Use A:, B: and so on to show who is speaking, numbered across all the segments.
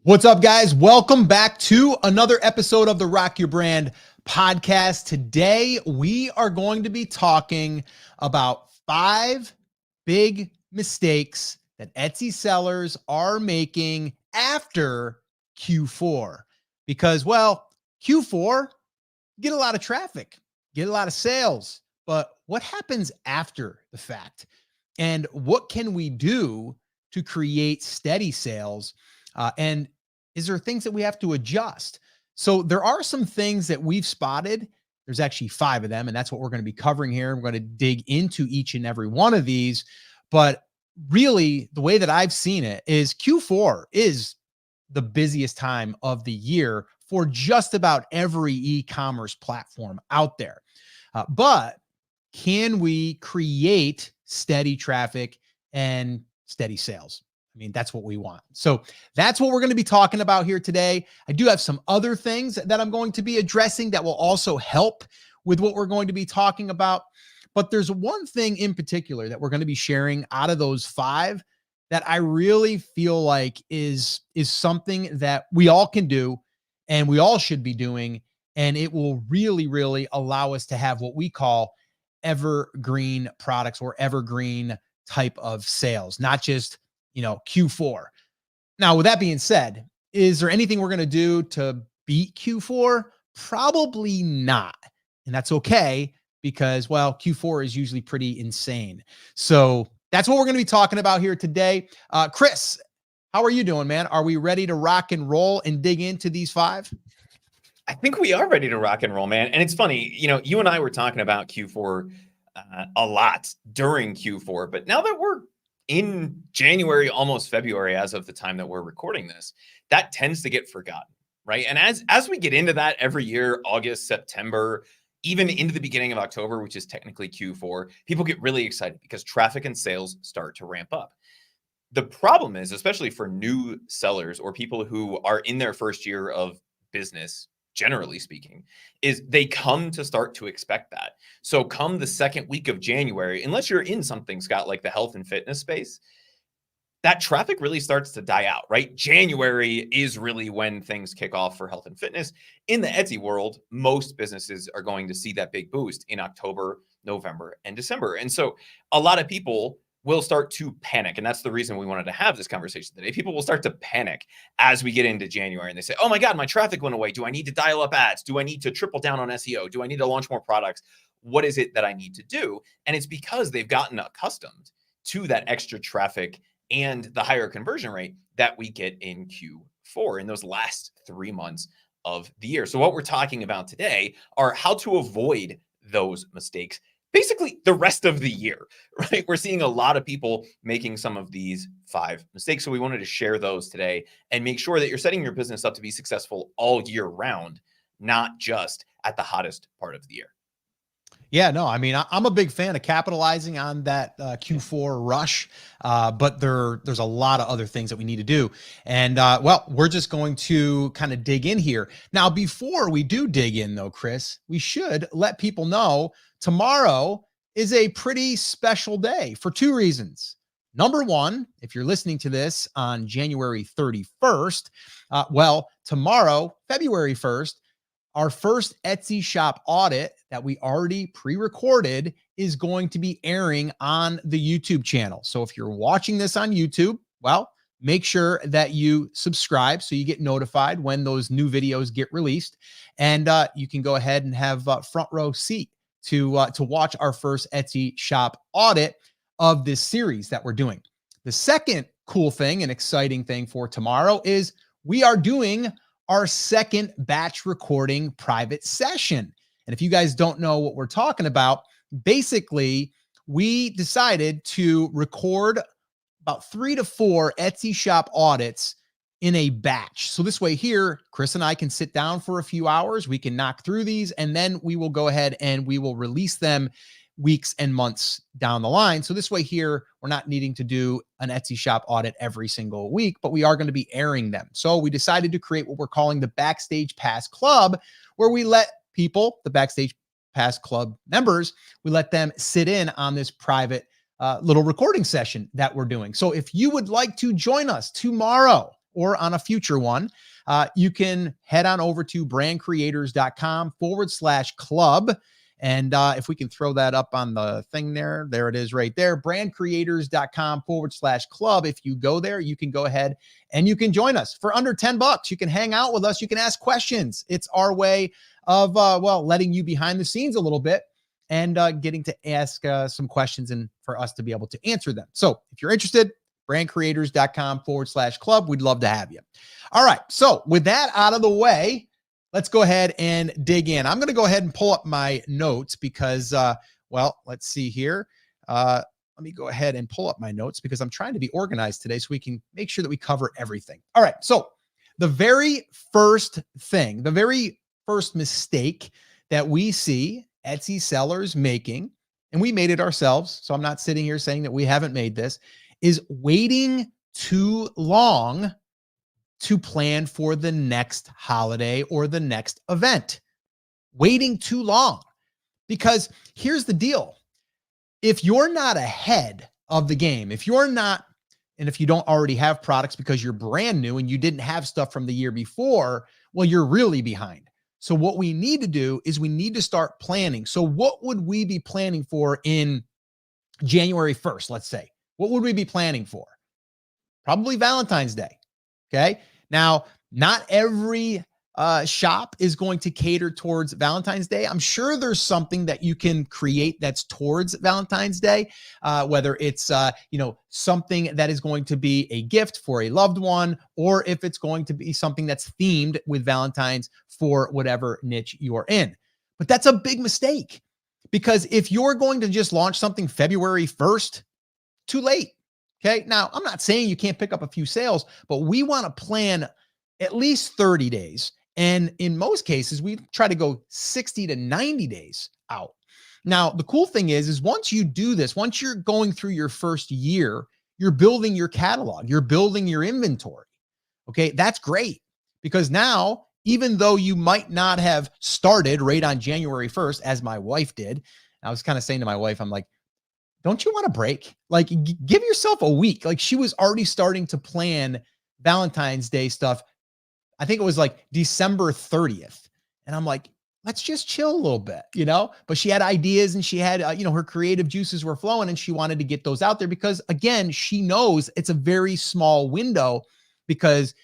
A: What's up, guys? Welcome back to another episode of the Rock Your Brand podcast. Today, we are going to be talking about 5 big mistakes that Etsy sellers are making after Q4. Because, well, Q4, get a lot of traffic, get a lot of sales, but what happens after the fact? And what can we do to create steady sales? And is there things that we have to adjust? So there are some things that we've spotted. There's actually 5 of them, and that's what we're going to be covering here. We're going to dig into each and every one of these. But really, the way that I've seen it is Q4 is the busiest time of the year for just about every e-commerce platform out there. But can we create steady traffic and steady sales? I mean, that's what we want. So that's what we're going to be talking about here today. I do have some other things that I'm going to be addressing that will also help with what we're going to be talking about. But there's one thing in particular that we're going to be sharing out of those 5 that I really feel like is something that we all can do and we all should be doing. And it will really, really allow us to have what we call evergreen products or evergreen type of sales, not just Q4. Now, with that being said, is there anything we're going to do to beat Q4? Probably not. And that's okay because, well, Q4 is usually pretty insane. So that's what we're going to be talking about here today. Chris, how are you doing, man? Are we ready to rock and roll and dig into these 5?
B: I think we are ready to rock and roll, man. And it's funny, you and I were talking about Q4 a lot during Q4, but now that we're in January, almost February, as of the time that we're recording this, that tends to get forgotten, right? And as we get into that every year, August, September, even into the beginning of October, which is technically Q4, people get really excited because traffic and sales start to ramp up. The problem is, especially for new sellers or people who are in their first year of business, generally speaking, is they come to start to expect that. So come the second week of January, unless you're in something, Scott, like the health and fitness space, that traffic really starts to die out, right? January is really when things kick off for health and fitness. In the Etsy world, most businesses are going to see that big boost in October, November, and December. And so a lot of people will start to panic. And that's the reason we wanted to have this conversation today. People will start to panic as we get into January and they say, oh my God, my traffic went away. Do I need to dial up ads? Do I need to triple down on SEO? Do I need to launch more products? What is it that I need to do? And it's because they've gotten accustomed to that extra traffic and the higher conversion rate that we get in Q4 in those last 3 months of the year. So what we're talking about today are how to avoid those mistakes basically the rest of the year, right? We're seeing a lot of people making some of these 5 mistakes. So we wanted to share those today and make sure that you're setting your business up to be successful all year round, not just at the hottest part of the year.
A: Yeah, no, I mean, I'm a big fan of capitalizing on that Q4 rush, but there's a lot of other things that we need to do. And well, we're just going to kind of dig in here. Now, before we do dig in though, Chris, we should let people know tomorrow is a pretty special day for 2 reasons. Number one, if you're listening to this on January 31st, well, tomorrow, February 1st, our first Etsy shop audit that we already pre-recorded is going to be airing on the YouTube channel. So if you're watching this on YouTube, well, make sure that you subscribe so you get notified when those new videos get released. And you can go ahead and have front row seat to watch our first Etsy shop audit of this series that we're doing. The second cool thing and exciting thing for tomorrow is we are doing our second batch recording private session. And if you guys don't know what we're talking about, basically we decided to record about 3 to 4 Etsy shop audits in a batch. So this way here, Chris and I can sit down for a few hours. We can knock through these and then we will go ahead and we will release them weeks and months down the line. So this way here, we're not needing to do an Etsy shop audit every single week, but we are going to be airing them. So we decided to create what we're calling the Backstage Pass Club, where we let people, the Backstage Pass Club members, we let them sit in on this private little recording session that we're doing. So if you would like to join us tomorrow or on a future one, you can head on over to brandcreators.com/club. And if we can throw that up on the thing there it is right there, brandcreators.com/club. If you go there, you can go ahead and you can join us for under $10. You can hang out with us. You can ask questions. It's our way of, letting you behind the scenes a little bit and getting to ask some questions and for us to be able to answer them. So if you're interested, brandcreators.com/club. We'd love to have you. All right. So with that out of the way, let's go ahead and dig in. I'm going to go ahead and pull up my notes because, let's see here. Let me go ahead and pull up my notes because I'm trying to be organized today so we can make sure that we cover everything. All right. So the very first thing, the very first mistake that we see Etsy sellers making, and we made it ourselves, so I'm not sitting here saying that we haven't made this, is waiting too long to plan for the next holiday or the next event. Waiting too long. Because here's the deal. If you're not ahead of the game, if you're not, and if you don't already have products because you're brand new and you didn't have stuff from the year before, well, you're really behind. So what we need to do is we need to start planning. So what would we be planning for in January 1st, let's say? What would we be planning for? Probably Valentine's Day. Okay. Now, not every shop is going to cater towards Valentine's Day. I'm sure there's something that you can create that's towards Valentine's Day, whether it's, something that is going to be a gift for a loved one, or if it's going to be something that's themed with Valentine's for whatever niche you're in. But that's a big mistake because if you're going to just launch something February 1st, too late. Okay. Now, I'm not saying you can't pick up a few sales, but we want to plan at least 30 days. And in most cases, we try to go 60 to 90 days out. Now, the cool thing is once you do this, once you're going through your first year, you're building your catalog, you're building your inventory. Okay. That's great because now, even though you might not have started right on January 1st, as my wife did, I was kind of saying to my wife, I'm like, don't you want a break? Like, give yourself a week. Like, she was already starting to plan Valentine's Day stuff. I think it was like December 30th. And I'm like, let's just chill a little bit, but she had ideas and she had, her creative juices were flowing and she wanted to get those out there because again, she knows it's a very small window because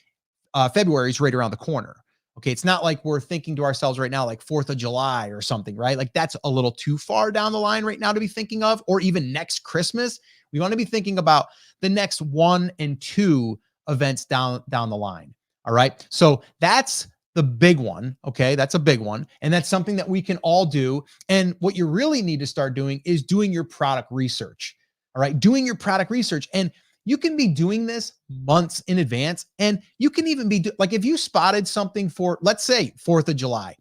A: February is right around the corner. Okay. It's not like we're thinking to ourselves right now, like 4th of July or something, right? Like that's a little too far down the line right now to be thinking of, or even next Christmas. We want to be thinking about the next 1 and 2 events down the line. All right. So that's the big one. Okay. That's a big one. And that's something that we can all do. And what you really need to start doing is doing your product research. All right. Doing your product research. And you can be doing this months in advance. And you can even be like, if you spotted something for, let's say 4th of July,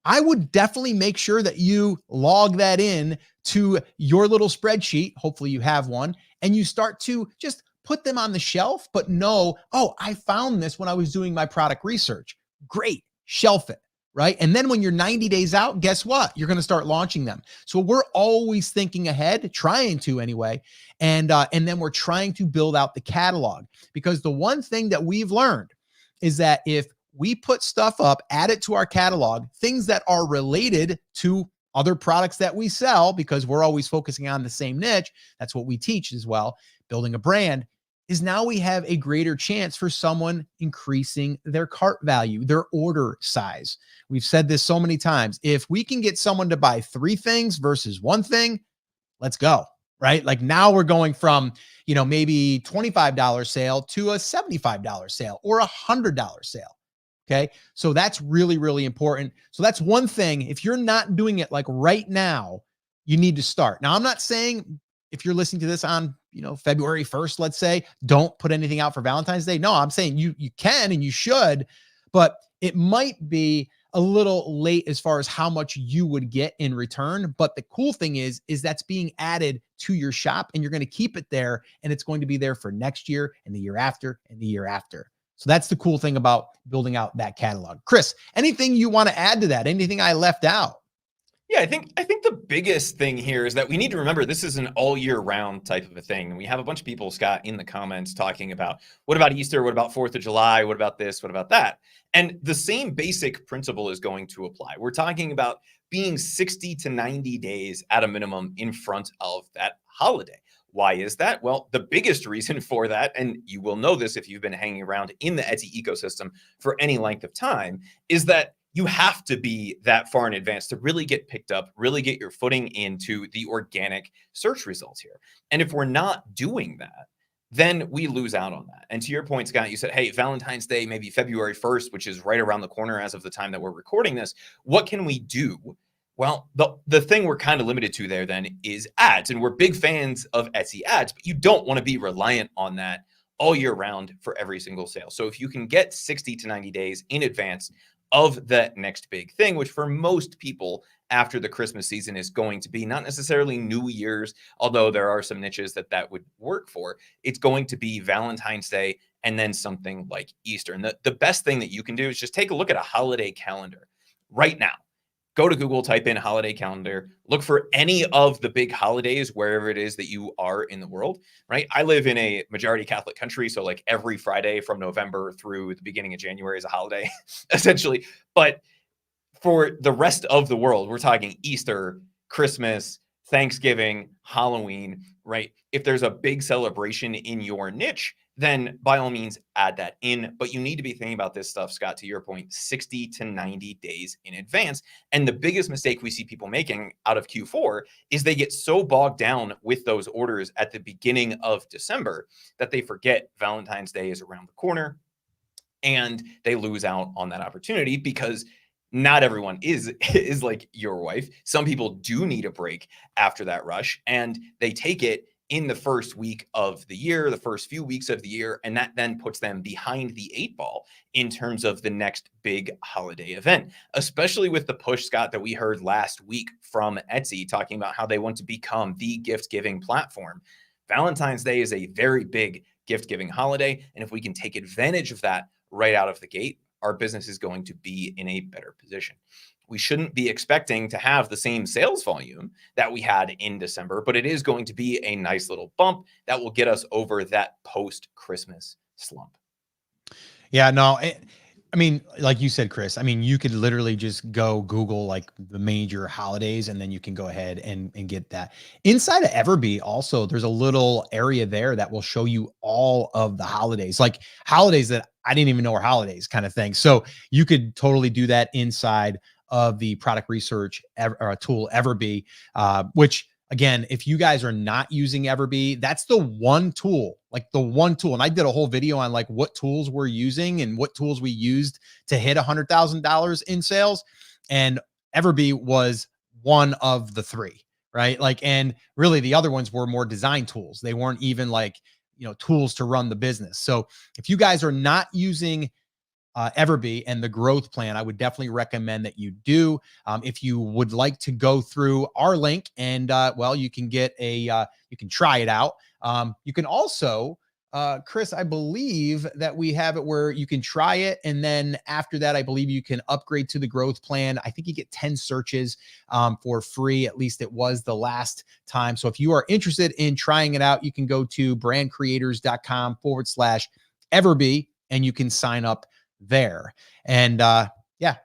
A: I would definitely make sure that you log that in to your little spreadsheet. Hopefully you have one, and you start to just put them on the shelf, but know, oh, I found this when I was doing my product research. Great. Shelf it. Right. And then when you're 90 days out, guess what? You're going to start launching them. So we're always thinking ahead, trying to anyway. And then we're trying to build out the catalog, because the one thing that we've learned is that if we put stuff up, add it to our catalog, things that are related to other products that we sell, because we're always focusing on the same niche. That's what we teach as well. Building a brand is now we have a greater chance for someone increasing their cart value, their order size. We've said this so many times. If we can get someone to buy 3 things versus 1 thing, let's go, right? Like now we're going from, maybe $25 sale to a $75 sale or a $100 sale. Okay. So that's really, really important. So that's one thing. If you're not doing it like right now, you need to start. Now, I'm not saying if you're listening to this on, February 1st, let's say, don't put anything out for Valentine's Day. No, I'm saying you can and you should, but it might be a little late as far as how much you would get in return. But the cool thing is that's being added to your shop, and you're going to keep it there, and it's going to be there for next year and the year after and the year after. So that's the cool thing about building out that catalog. Chris, anything you want to add to that? Anything I left out?
B: Yeah, I think the biggest thing here is that we need to remember this is an all year round type of a thing. And we have a bunch of people, Scott, in the comments talking about what about Easter? What about 4th of July? What about this? What about that? And the same basic principle is going to apply. We're talking about being 60 to 90 days at a minimum in front of that holiday. Why is that? Well, the biggest reason for that, and you will know this if you've been hanging around in the Etsy ecosystem for any length of time, is that you have to be that far in advance to really get picked up, really get your footing into the organic search results here. And if we're not doing that, then we lose out on that. And to your point, Scott, you said, hey, Valentine's Day, maybe February 1st, which is right around the corner as of the time that we're recording this. What can we do? Well, the thing we're kind of limited to there then is ads. And we're big fans of Etsy ads, but you don't want to be reliant on that all year round for every single sale. So if you can get 60 to 90 days in advance of that next big thing, which for most people after the Christmas season is going to be not necessarily New Year's, although there are some niches that would work for. It's going to be Valentine's Day and then something like Easter. And the best thing that you can do is just take a look at a holiday calendar right now. Go to Google, type in holiday calendar, look for any of the big holidays, wherever it is that you are in the world, right? I live in a majority Catholic country. So like every Friday from November through the beginning of January is a holiday, essentially. But for the rest of the world, we're talking Easter, Christmas, Thanksgiving, Halloween, right? If there's a big celebration in your niche, then by all means add that in. But you need to be thinking about this stuff, Scott, to your point, 60 to 90 days in advance. And the biggest mistake we see people making out of Q4 is they get so bogged down with those orders at the beginning of December that they forget Valentine's Day is around the corner and they lose out on that opportunity because not everyone is like your wife. Some people do need a break after that rush, and they take it in the first week of the year, the first few weeks of the year, and that then puts them behind the 8 ball in terms of the next big holiday event, especially with the push, Scott, that we heard last week from Etsy talking about how they want to become the gift-giving platform. Valentine's Day is a very big gift-giving holiday, and if we can take advantage of that right out of the gate, our business is going to be in a better position. We shouldn't be expecting to have the same sales volume that we had in December, but it is going to be a nice little bump that will get us over that post-Christmas slump.
A: Yeah, no, I mean, like you said, Chris, I mean, you could literally just go Google like the major holidays and then you can go ahead and get that. Inside of Everbee, also, there's a little area there that will show you all of the holidays, like holidays that I didn't even know were holidays kind of thing. So you could totally do that inside of the product research tool Everbee, which again, if you guys are not using Everbee, that's the one tool, like the one tool. And I did a whole video on like what tools we're using and what tools we used to hit $100,000 in sales. And Everbee was one of the three, right? Like, and really the other ones were more design tools. They weren't even like, tools to run the business. So if you guys are not using Everbee and the growth plan, I would definitely recommend that you do. If you would like to go through our link and, you can get you can try it out. You can also, Chris, I believe that we have it where you can try it. And then after that, I believe you can upgrade to the growth plan. I think you get 10 searches for free. At least it was the last time. So if you are interested in trying it out, you can go to brandcreators.com/Everbee and you can sign up there. And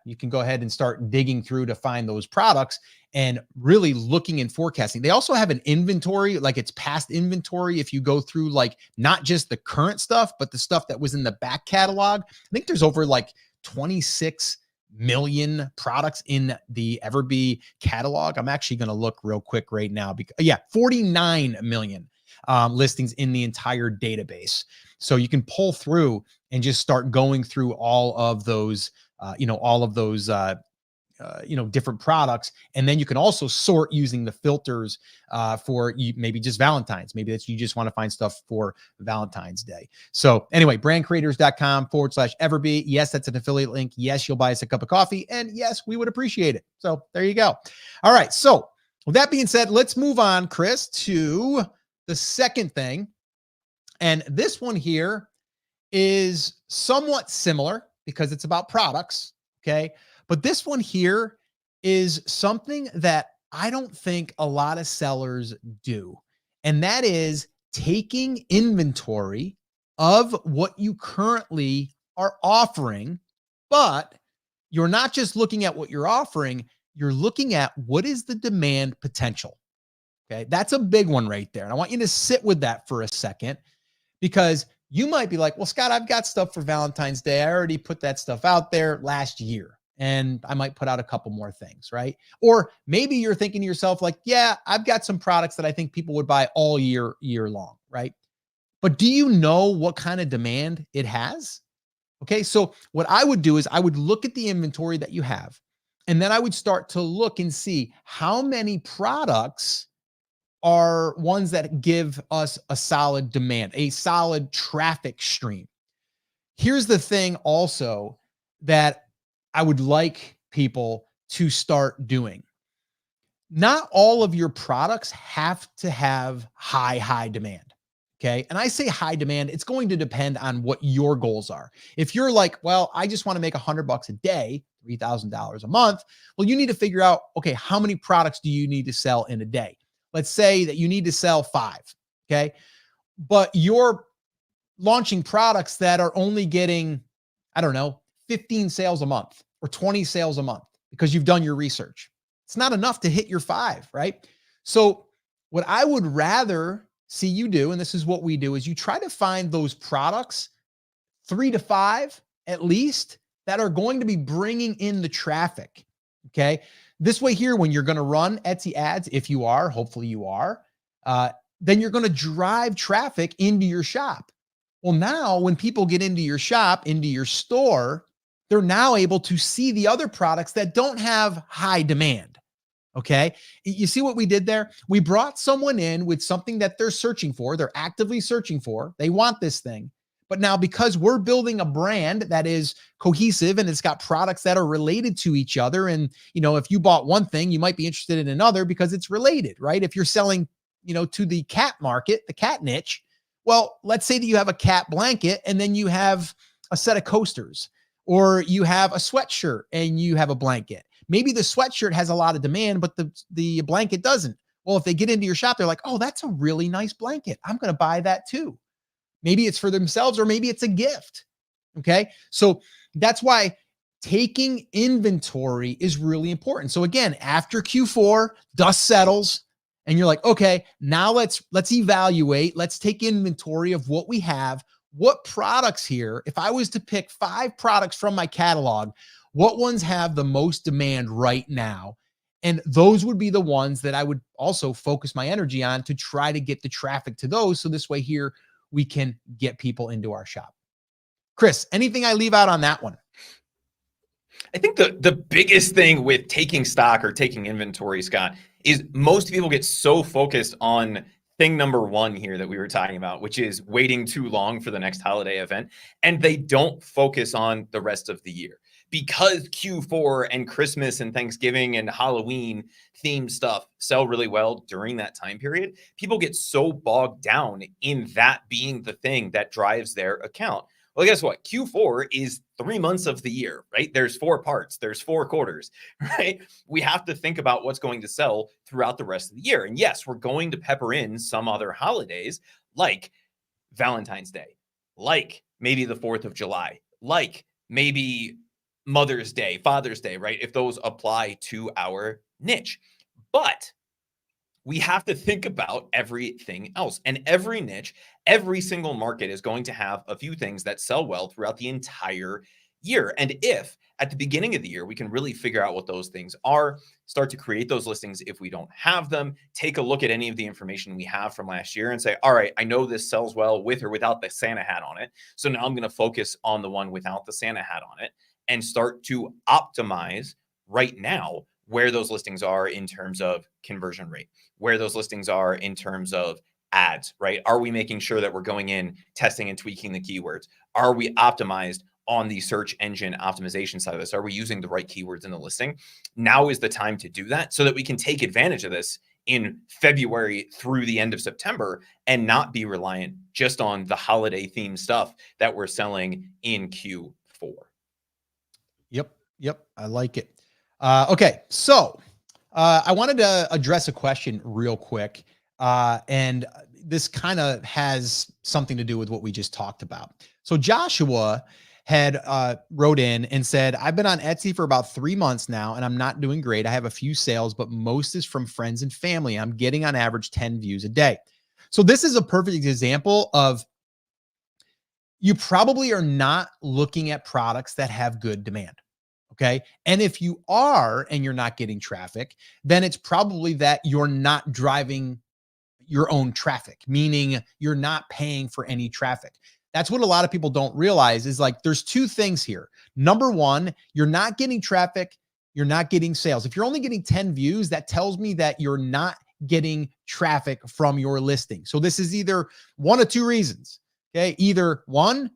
A: you can go ahead and start digging through to find those products and really looking and forecasting. They also have an inventory, like it's past inventory. If you go through like not just the current stuff, but the stuff that was in the back catalog, I think there's over like 26 million products in the Everbee catalog. I'm actually going to look real quick right now because 49 million listings in the entire database. So you can pull through and just start going through all of those, different products. And then you can also sort using the filters for maybe just Valentine's. Maybe that's you just want to find stuff for Valentine's Day. So anyway, brandcreators.com/Everbee. Yes, that's an affiliate link. Yes, you'll buy us a cup of coffee. And yes, we would appreciate it. So there you go. All right. So with that being said, let's move on, Chris, to the second thing. And this one here is somewhat similar because it's about products. Okay. But this one here is something that I don't think a lot of sellers do. And that is taking inventory of what you currently are offering, but you're not just looking at what you're offering, you're looking at what is the demand potential. Okay. That's a big one right there. And I want you to sit with that for a second, because you might be like, well, Scott, I've got stuff for Valentine's Day. I already put that stuff out there last year, and I might put out a couple more things, right? Or maybe you're thinking to yourself like, yeah, I've got some products that I think people would buy all year long, right? But do you know what kind of demand it has? Okay, so what I would do is I would look at the inventory that you have, and then I would start to look and see how many products are ones that give us a solid demand, a solid traffic stream. Here's the thing also that I would like people to start doing. Not all of your products have to have high demand. Okay. And I say high demand, it's going to depend on what your goals are. If you're like, well, I just want to make $100 a day, $3,000 a month, well, you need to figure out, okay, how many products do you need to sell in a day? Let's say that you need to sell 5. Okay. But you're launching products that are only getting, I don't know, 15 sales a month or 20 sales a month because you've done your research. It's not enough to hit your 5, right? So what I would rather see you do, and this is what we do, is you try to find those products, 3 to 5 at least, that are going to be bringing in the traffic. Okay. This way here, when you're going to run Etsy ads, if you are, hopefully you are, then you're going to drive traffic into your shop. Well, now when people get into your shop, into your store, they're now able to see the other products that don't have high demand. Okay. You see what we did there? We brought someone in with something that they're searching for. They're actively searching for. They want this thing. But now, because we're building a brand that is cohesive and it's got products that are related to each other, and, if you bought one thing, you might be interested in another because it's related, right? If you're selling, to the cat market, the cat niche, well, let's say that you have a cat blanket and then you have a set of coasters, or you have a sweatshirt and you have a blanket. Maybe the sweatshirt has a lot of demand, but the blanket doesn't. Well, if they get into your shop, they're like, oh, that's a really nice blanket. I'm going to buy that too. Maybe it's for themselves, or maybe it's a gift. Okay. So that's why taking inventory is really important. So again, after Q4, dust settles and you're like, okay, now let's evaluate, let's take inventory of what we have, what products here. If I was to pick 5 products from my catalog, what ones have the most demand right now? And those would be the ones that I would also focus my energy on to try to get the traffic to those. So this way here, we can get people into our shop. Chris, anything I leave out on that one?
B: I think the biggest thing with taking stock or taking inventory, Scott, is most people get so focused on thing number 1 here that we were talking about, which is waiting too long for the next holiday event. And they don't focus on the rest of the year, because Q4 and Christmas and Thanksgiving and Halloween themed stuff sell really well during that time period. People get so bogged down in that being the thing that drives their account. Well, guess what? Q4 is 3 months of the year, right? There's 4 parts, there's 4 quarters, right? We have to think about what's going to sell throughout the rest of the year. And yes, we're going to pepper in some other holidays like Valentine's Day, like maybe the 4th of July, like maybe Mother's Day, Father's Day, right? If those apply to our niche. But we have to think about everything else. And every niche, every single market is going to have a few things that sell well throughout the entire year. And if at the beginning of the year, we can really figure out what those things are, start to create those listings if we don't have them, take a look at any of the information we have from last year and say, all right, I know this sells well with or without the Santa hat on it. So now I'm going to focus on the one without the Santa hat on it and start to optimize right now where those listings are in terms of conversion rate, where those listings are in terms of ads, right? Are we making sure that we're going in, testing and tweaking the keywords? Are we optimized on the search engine optimization side of this? Are we using the right keywords in the listing? Now is the time to do that so that we can take advantage of this in February through the end of September and not be reliant just on the holiday themed stuff that we're selling in Q4.
A: Yep. I like it. Okay, so I wanted to address a question real quick, and this kind of has something to do with what we just talked about. So Joshua had wrote in and said, I've been on Etsy for about 3 months now, and I'm not doing great. I have a few sales, but most is from friends and family. I'm getting on average 10 views a day. So this is a perfect example of you probably are not looking at products that have good demand. Okay. And if you are and you're not getting traffic, then it's probably that you're not driving your own traffic, meaning you're not paying for any traffic. That's what a lot of people don't realize is like there's two things here. Number one, you're not getting traffic, you're not getting sales. If you're only getting 10 views, that tells me that you're not getting traffic from your listing. So this is either one of two reasons. Okay. Either one,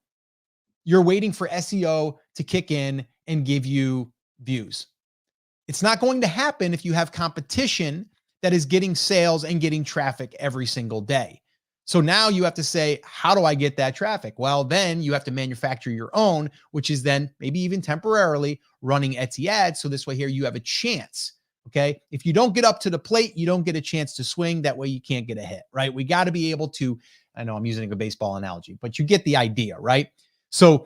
A: you're waiting for SEO to kick in and give you views. It's not going to happen if you have competition that is getting sales and getting traffic every single day. So now you have to say, how do I get that traffic? Well, then you have to manufacture your own, which is then maybe even temporarily running Etsy ads. So this way here, you have a chance. Okay. If you don't get up to the plate, you don't get a chance to swing. That way you can't get a hit, right? We got to be able to, I know I'm using a baseball analogy, but you get the idea, right? So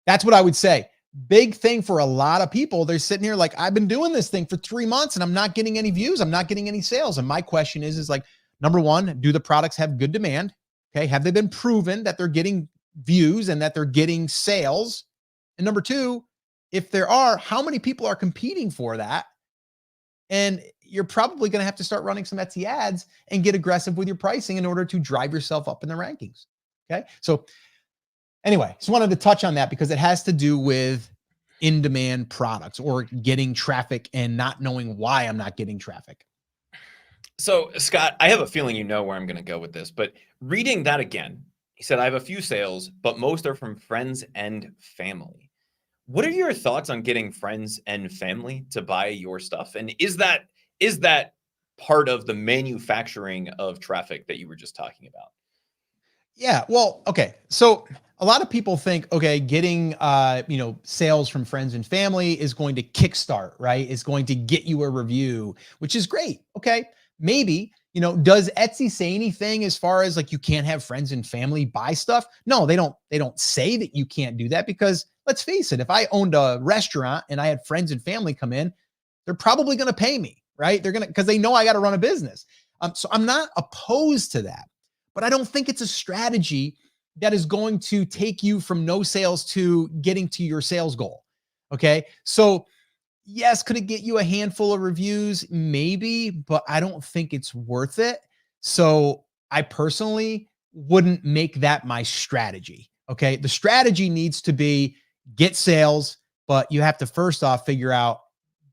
A: that's what I would say. Big thing for a lot of people. They're sitting here like, I've been doing this thing for 3 months and I'm not getting any views. I'm not getting any sales. And my question is like, number one, do the products have good demand? Okay. Have they been proven that they're getting views and that they're getting sales? And number two, if there are, how many people are competing for that? And you're probably going to have to start running some Etsy ads and get aggressive with your pricing in order to drive yourself up in the rankings. Okay. So anyway, just wanted to touch on that because it has to do with in-demand products or getting traffic and not knowing why I'm not getting traffic.
B: So, Scott, I have a feeling you know where I'm going to go with this, but reading that again, he said, I have a few sales, but most are from friends and family. What are your thoughts on getting friends and family to buy your stuff? And is that part of the manufacturing of traffic that you were just talking about?
A: Yeah, well, okay. So a lot of people think, okay, getting sales from friends and family is going to kickstart, right? It's going to get you a review, which is great. Okay. Maybe, does Etsy say anything as far as like you can't have friends and family buy stuff? No, they don't say that you can't do that because let's face it, if I owned a restaurant and I had friends and family come in, they're probably going to pay me, right? They're going to, because they know I got to run a business. So I'm not opposed to that, but I don't think it's a strategy that is going to take you from no sales to getting to your sales goal. Okay. So yes, could it get you a handful of reviews? Maybe, but I don't think it's worth it. So I personally wouldn't make that my strategy. Okay. The strategy needs to be get sales, but you have to first off figure out,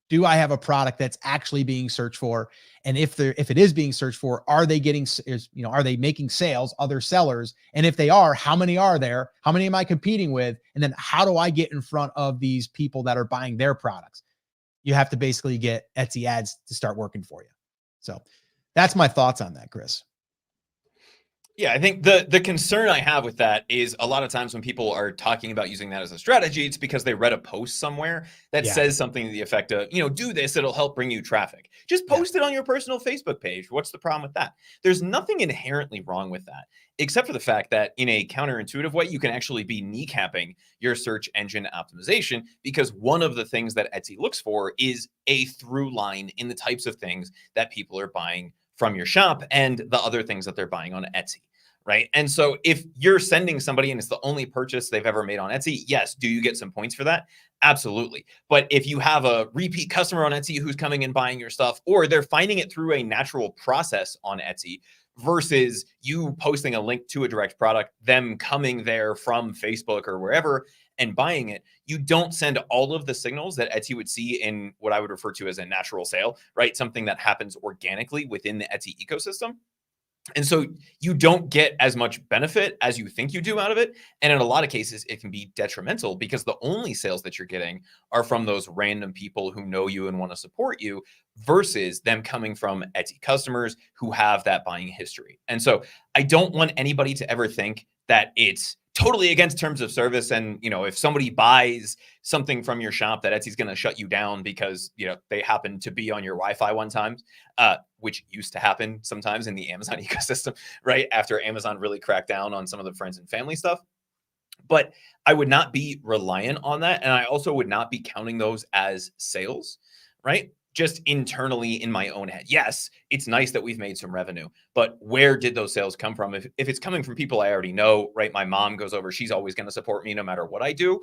A: do I have a product that's actually being searched for? And if it is being searched for, are they getting, are they making sales, other sellers? And if they are, how many are there? How many am I competing with? And then how do I get in front of these people that are buying their products? You have to basically get Etsy ads to start working for you. So that's my thoughts on that, Chris.
B: Yeah, I think the concern I have with that is a lot of times when people are talking about using that as a strategy, it's because they read a post somewhere that says something to the effect of, do this, it'll help bring you traffic. Just post it on your personal Facebook page. What's the problem with that? There's nothing inherently wrong with that, except for the fact that in a counterintuitive way, you can actually be kneecapping your search engine optimization because one of the things that Etsy looks for is a through line in the types of things that people are buying from your shop and the other things that they're buying on Etsy, right? And so if you're sending somebody and it's the only purchase they've ever made on Etsy, yes, do you get some points for that? Absolutely. But if you have a repeat customer on Etsy who's coming and buying your stuff, or they're finding it through a natural process on Etsy versus you posting a link to a direct product, them coming there from Facebook or wherever and buying it, you don't send all of the signals that Etsy would see in what I would refer to as a natural sale, right? Something that happens organically within the Etsy ecosystem. And so you don't get as much benefit as you think you do out of it. And in a lot of cases, it can be detrimental because the only sales that you're getting are from those random people who know you and want to support you versus them coming from Etsy customers who have that buying history. And so I don't want anybody to ever think that it's totally against terms of service. And, if somebody buys something from your shop, that Etsy's going to shut you down because, they happen to be on your Wi-Fi one time, which used to happen sometimes in the Amazon ecosystem, right? After Amazon really cracked down on some of the friends and family stuff. But I would not be reliant on that. And I also would not be counting those as sales, right? Just internally in my own head. Yes, it's nice that we've made some revenue, but where did those sales come from? If it's coming from people I already know, right? My mom goes over, she's always going to support me no matter what I do.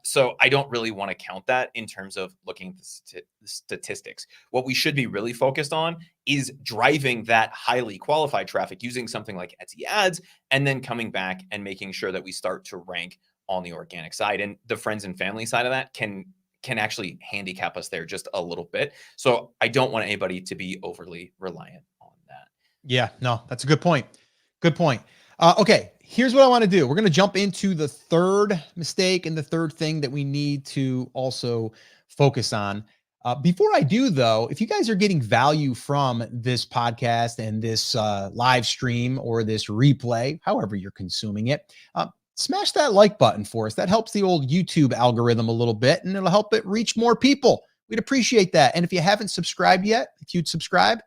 B: So I don't really want to count that in terms of looking at the statistics. What we should be really focused on is driving that highly qualified traffic using something like Etsy ads, and then coming back and making sure that we start to rank on the organic side. And the friends and family side of that can actually handicap us there just a little bit. So I don't want anybody to be overly reliant on that.
A: Yeah, no, that's a good point. Good point. Okay, here's what I want to do. We're going to jump into the third mistake and the third thing that we need to also focus on. Before I do, though, if you guys are getting value from this podcast and this live stream or this replay, however you're consuming it, smash that like button for us. That helps the old YouTube algorithm a little bit, and it'll help it reach more people. We'd appreciate that. And if you haven't subscribed yet, if you'd subscribe,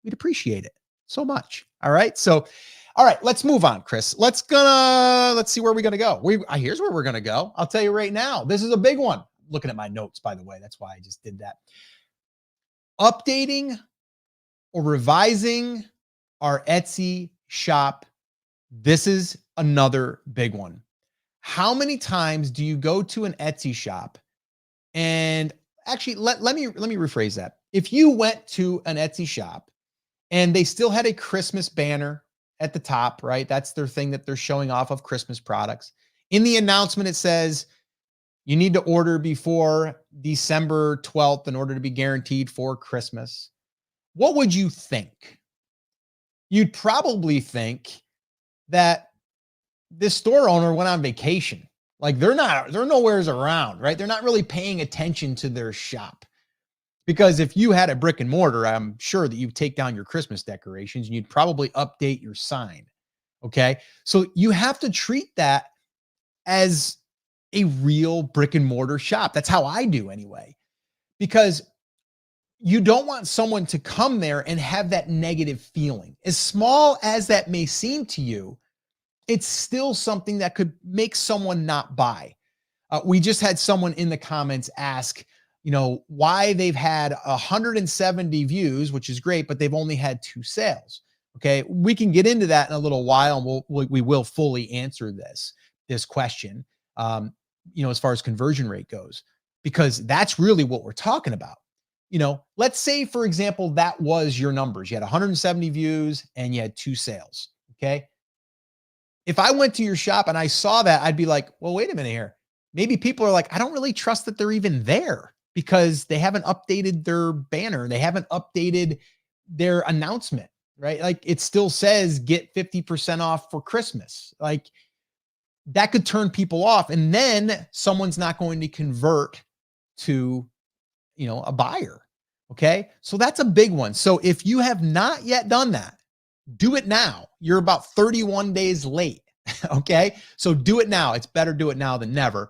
A: we'd appreciate it so much. All right. So, all right, let's move on, Chris. Let's see where we're going to go. Here's where we're going to go. I'll tell you right now, this is a big one. Looking at my notes, by the way, that's why I just did that. Updating or revising our Etsy shop. This is another big one. How many times do you go to an Etsy shop? And actually, let me rephrase that. If you went to an Etsy shop and they still had a Christmas banner at the top, right? That's their thing that they're showing off of Christmas products. In the announcement, it says you need to order before December 12th in order to be guaranteed for Christmas. What would you think? You'd probably think that this store owner went on vacation. Like they're nowhere's around, right? They're not really paying attention to their shop. Because if you had a brick and mortar, I'm sure that you'd take down your Christmas decorations and you'd probably update your sign. Okay. So you have to treat that as a real brick and mortar shop. That's how I do anyway, because you don't want someone to come there and have that negative feeling. As small as that may seem to you, it's still something that could make someone not buy. We just had someone in the comments ask, why they've had 170 views, which is great, but they've only had 2 sales. Okay. We can get into that in a little while, and we will fully answer this question, as far as conversion rate goes, because that's really what we're talking about. Let's say, for example, that was your numbers. You had 170 views and you had 2 sales. Okay. If I went to your shop and I saw that, I'd be like, well, wait a minute here. Maybe people are like, I don't really trust that they're even there because they haven't updated their banner. They haven't updated their announcement, right? Like it still says get 50% off for Christmas. Like that could turn people off. And then someone's not going to convert to, a buyer. Okay. So that's a big one. So if you have not yet done that, do it now. You're about 31 days late. Okay. So do it now. It's better do it now than never.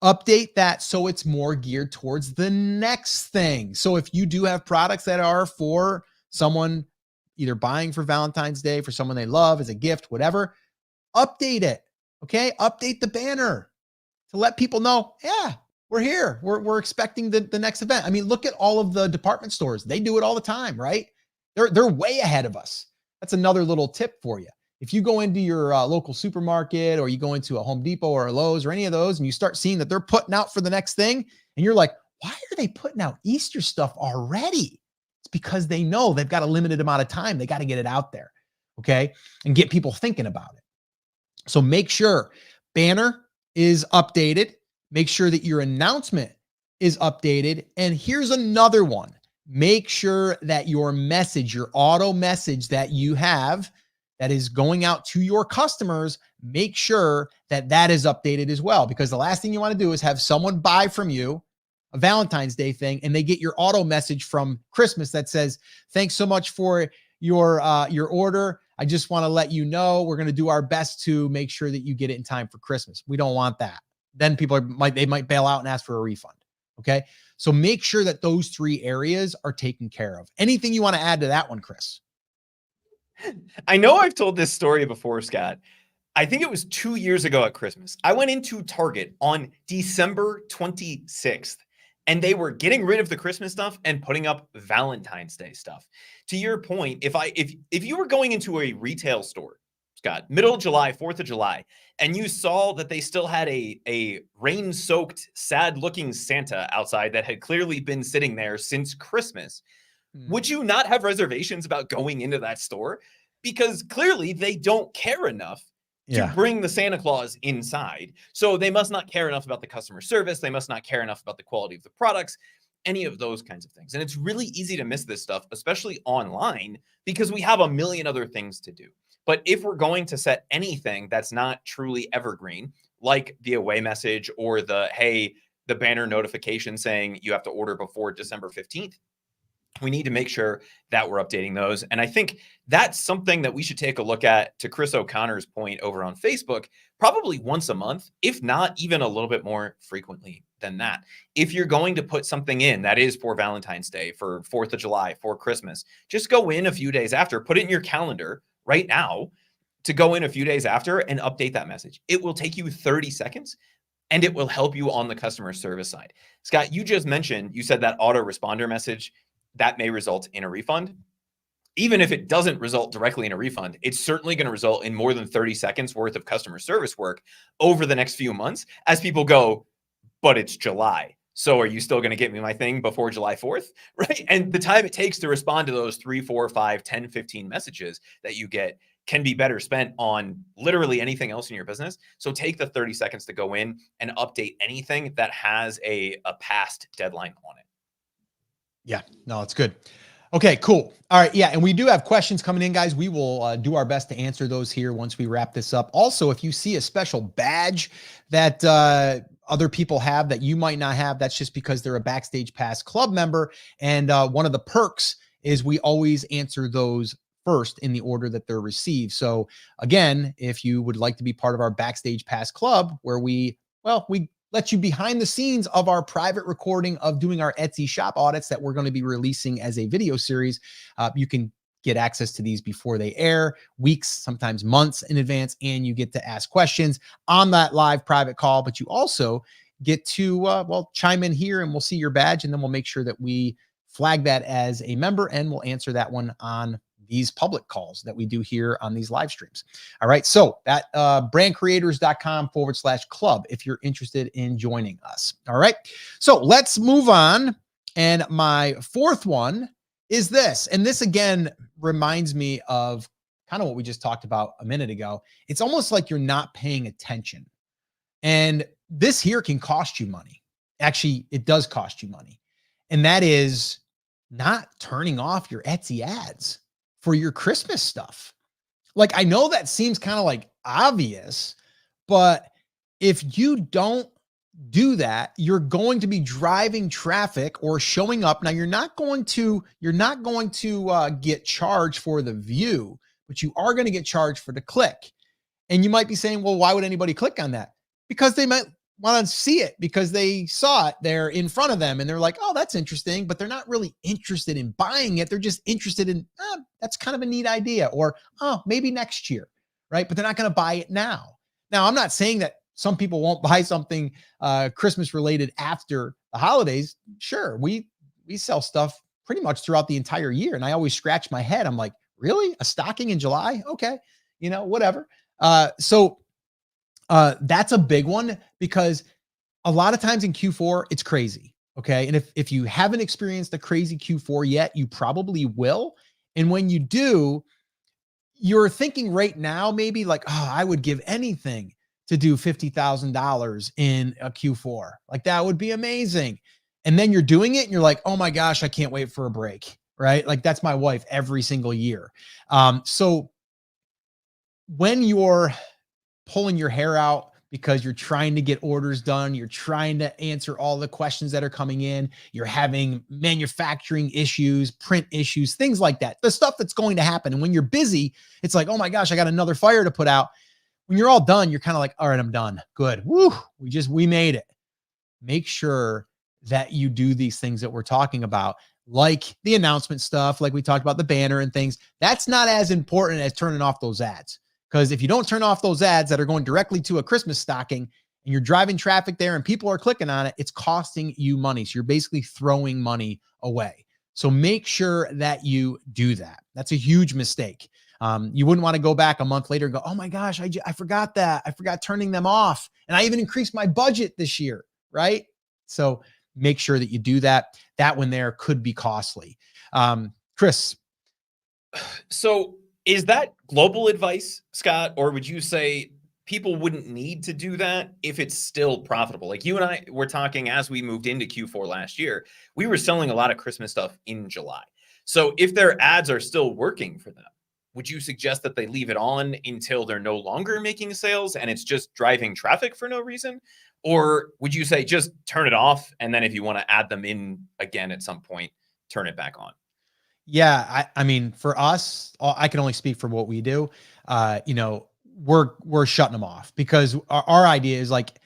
A: Update that so it's more geared towards the next thing. So if you do have products that are for someone either buying for Valentine's Day, for someone they love as a gift, whatever, update it. Okay. Update the banner to let people know, yeah, we're here. We're expecting the next event. I mean, look at all of the department stores. They do it all the time, right? They're way ahead of us. That's another little tip for you. If you go into your local supermarket, or you go into a Home Depot or a Lowe's or any of those, and you start seeing that they're putting out for the next thing, and you're like, why are they putting out Easter stuff already? It's because they know they've got a limited amount of time. They got to get it out there, okay, and get people thinking about it. So make sure banner is updated. Make sure that your announcement is updated. And here's another one. Make sure that your message, your auto message that you have that is going out to your customers, make sure that that is updated as well. Because the last thing you want to do is have someone buy from you a Valentine's Day thing and they get your auto message from Christmas that says, thanks so much for your order. I just want to let you know we're going to do our best to make sure that you get it in time for Christmas. We don't want that. Then people might bail out and ask for a refund. Okay. So make sure that those 3 areas are taken care of. Anything you want to add to that one, Chris?
B: I know I've told this story before, Scott. I think it was 2 years ago at Christmas. I went into Target on December 26th, and they were getting rid of the Christmas stuff and putting up Valentine's Day stuff. To your point, if you were going into a retail store, Scott, middle of July, 4th of July, and you saw that they still had a rain-soaked, sad-looking Santa outside that had clearly been sitting there since Christmas, would you not have reservations about going into that store? Because clearly they don't care enough to bring the Santa Claus inside. So they must not care enough about the customer service. They must not care enough about the quality of the products, any of those kinds of things. And it's really easy to miss this stuff, especially online, because we have a million other things to do. But if we're going to set anything that's not truly evergreen, like the away message or the banner notification saying you have to order before December 15th, we need to make sure that we're updating those. And I think that's something that we should take a look at, to Chris O'Connor's point over on Facebook, probably once a month, if not even a little bit more frequently than that. If you're going to put something in that is for Valentine's Day, for 4th of July, for Christmas, just go in a few days after, put it in your calendar right now to go in a few days after and update that message. It will take you 30 seconds. And it will help you on the customer service side. Scott, you just mentioned, you said that autoresponder message that may result in a refund. Even if it doesn't result directly in a refund, it's certainly going to result in more than 30 seconds worth of customer service work over the next few months as people go, but it's July. So are you still going to get me my thing before July 4th? Right. And the time it takes to respond to those 3, 4, 5, 10, 15 messages that you get can be better spent on literally anything else in your business. So take the 30 seconds to go in and update anything that has a past deadline on it.
A: Yeah, no, it's good. Okay, cool. All right. Yeah. And we do have questions coming in, guys. We will do our best to answer those here once we wrap this up. Also, if you see a special badge that other people have that you might not have, that's just because they're a Backstage Pass Club member. And one of the perks is we always answer those first in the order that they're received. So again, if you would like to be part of our Backstage Pass Club, where we let you behind the scenes of our private recording of doing our Etsy shop audits that we're going to be releasing as a video series. You can get access to these before they air, weeks, sometimes months in advance, and you get to ask questions on that live private call. But you also get to, chime in here and we'll see your badge, and then we'll make sure that we flag that as a member, and we'll answer that one on these public calls that we do here on these live streams. All right. So at brandcreators.com/club, if you're interested in joining us. All right. So let's move on. And my fourth one is this. And this again reminds me of kind of what we just talked about a minute ago. It's almost like you're not paying attention. And this here can cost you money. Actually, it does cost you money. And that is not turning off your Etsy ads for your Christmas stuff. Like, I know that seems kind of like obvious, but if you don't do that, you're going to be driving traffic or showing up. Now, you're not going to get charged for the view, but you are going to get charged for the click. And you might be saying, well, why would anybody click on that? Because they might want to see it because they saw it there in front of them and they're like, oh, that's interesting, but they're not really interested in buying it. They're just interested in, that's kind of a neat idea, or, oh, maybe next year, right? But they're not going to buy it now. Now, I'm not saying that some people won't buy something Christmas related after the holidays. Sure, we sell stuff pretty much throughout the entire year. And I always scratch my head. I'm like, really? A stocking in July? Okay. Whatever. That's a big one, because a lot of times in Q4, it's crazy. Okay. And if you haven't experienced a crazy Q4 yet, you probably will. And when you do, you're thinking right now, maybe like, oh, I would give anything to do $50,000 in a Q4. Like, that would be amazing. And then you're doing it and you're like, oh my gosh, I can't wait for a break. Right. Like, that's my wife every single year. So when you're pulling your hair out because you're trying to get orders done. You're trying to answer all the questions that are coming in. You're having manufacturing issues, print issues, things like that. The stuff that's going to happen. And when you're busy, it's like, oh my gosh, I got another fire to put out. When you're all done, you're kind of like, all right, I'm done. Good. Woo. We made it. Make sure that you do these things that we're talking about, like the announcement stuff, like we talked about the banner and things. That's not as important as turning off those ads. Because if you don't turn off those ads that are going directly to a Christmas stocking and you're driving traffic there and people are clicking on it, it's costing you money. So you're basically throwing money away. So make sure that you do that. That's a huge mistake. You wouldn't want to go back a month later and go, oh my gosh, I forgot that. I forgot turning them off. And I even increased my budget this year, right? So make sure that you do that. That one there could be costly. Chris.
B: So is that global advice, Scott? Or would you say people wouldn't need to do that if it's still profitable? Like you and I were talking as we moved into Q4 last year, we were selling a lot of Christmas stuff in July. So if their ads are still working for them, would you suggest that they leave it on until they're no longer making sales and it's just driving traffic for no reason? Or would you say just turn it off, and then if you want to add them in again at some point, turn it back on?
A: Yeah, I mean, for us, I can only speak for what we do. We're shutting them off because our idea is like,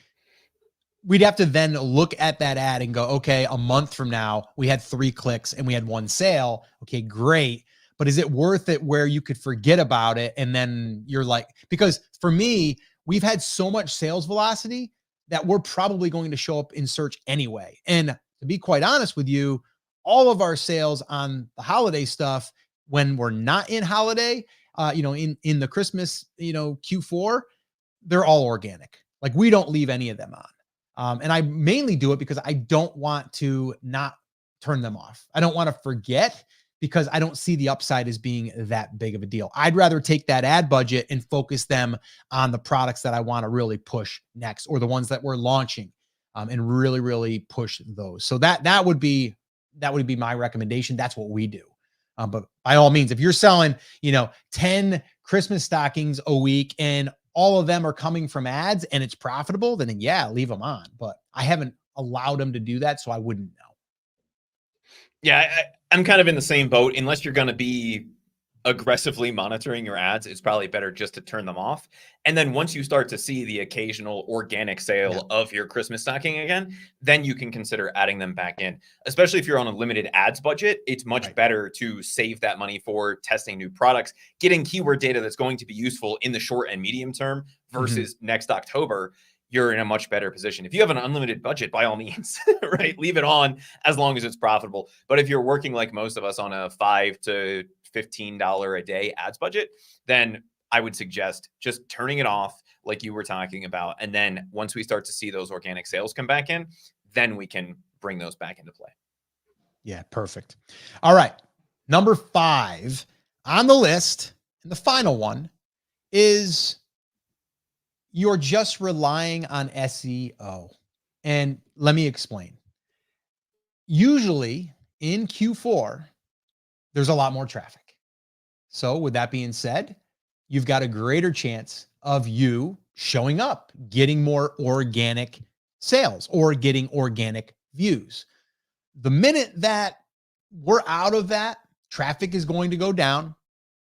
A: we'd have to then look at that ad and go, okay, a month from now, we had 3 clicks and we had 1 sale. Okay, great. But is it worth it where you could forget about it? And then you're like, because for me, we've had so much sales velocity that we're probably going to show up in search anyway. And to be quite honest with you, all of our sales on the holiday stuff, when we're not in holiday, in the Christmas, Q4, they're all organic. Like we don't leave any of them on. And I mainly do it because I don't want to not turn them off. I don't want to forget because I don't see the upside as being that big of a deal. I'd rather take that ad budget and focus them on the products that I want to really push next, or the ones that we're launching, and really, really push those. So that would be my recommendation. That's what we do. But by all means, if you're selling, 10 Christmas stockings a week and all of them are coming from ads and it's profitable, then yeah, leave them on. But I haven't allowed them to do that, so I wouldn't know.
B: Yeah, I'm kind of in the same boat. Unless you're going to be aggressively monitoring your ads, it's probably better just to turn them off. And then once you start to see the occasional organic sale of your Christmas stocking again, then you can consider adding them back in. Especially if you're on a limited ads budget, it's much better to save that money for testing new products, getting keyword data that's going to be useful in the short and medium term versus next October. You're in a much better position. If you have an unlimited budget, by all means, right? Leave it on as long as it's profitable. But if you're working like most of us on a $5 to $15 a day ads budget, then I would suggest just turning it off like you were talking about. And then once we start to see those organic sales come back in, then we can bring those back into play.
A: Yeah, perfect. All right. Number 5 on the list, and the final one, is you're just relying on SEO. And let me explain. Usually in Q4, there's a lot more traffic. So with that being said, you've got a greater chance of you showing up, getting more organic sales or getting organic views. The minute that we're out of that, traffic is going to go down,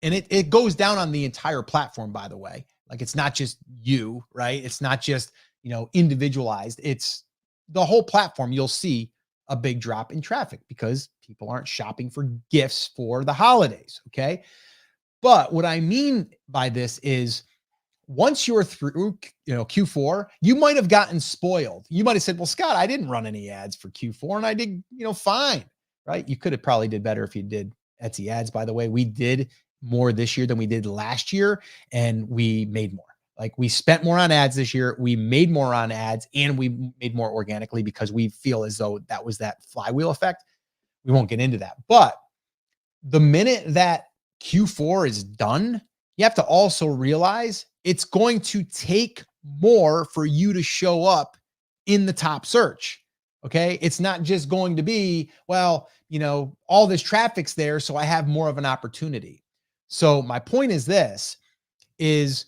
A: and it goes down on the entire platform, by the way. Like it's not just you, right? It's not just, individualized. It's the whole platform. You'll see a big drop in traffic because people aren't shopping for gifts for the holidays. Okay. But what I mean by this is once you're through, Q4, you might have gotten spoiled. You might have said, well, Scott, I didn't run any ads for Q4 and I did, fine, right? You could have probably did better if you did Etsy ads. By the way, we did more this year than we did last year, and we made more. Like we spent more on ads this year, we made more on ads, and we made more organically because we feel as though that was that flywheel effect. We won't get into that. But the minute that Q4 is done, you have to also realize it's going to take more for you to show up in the top search. Okay. It's not just going to be, well, all this traffic's there, so I have more of an opportunity. So my point is this, is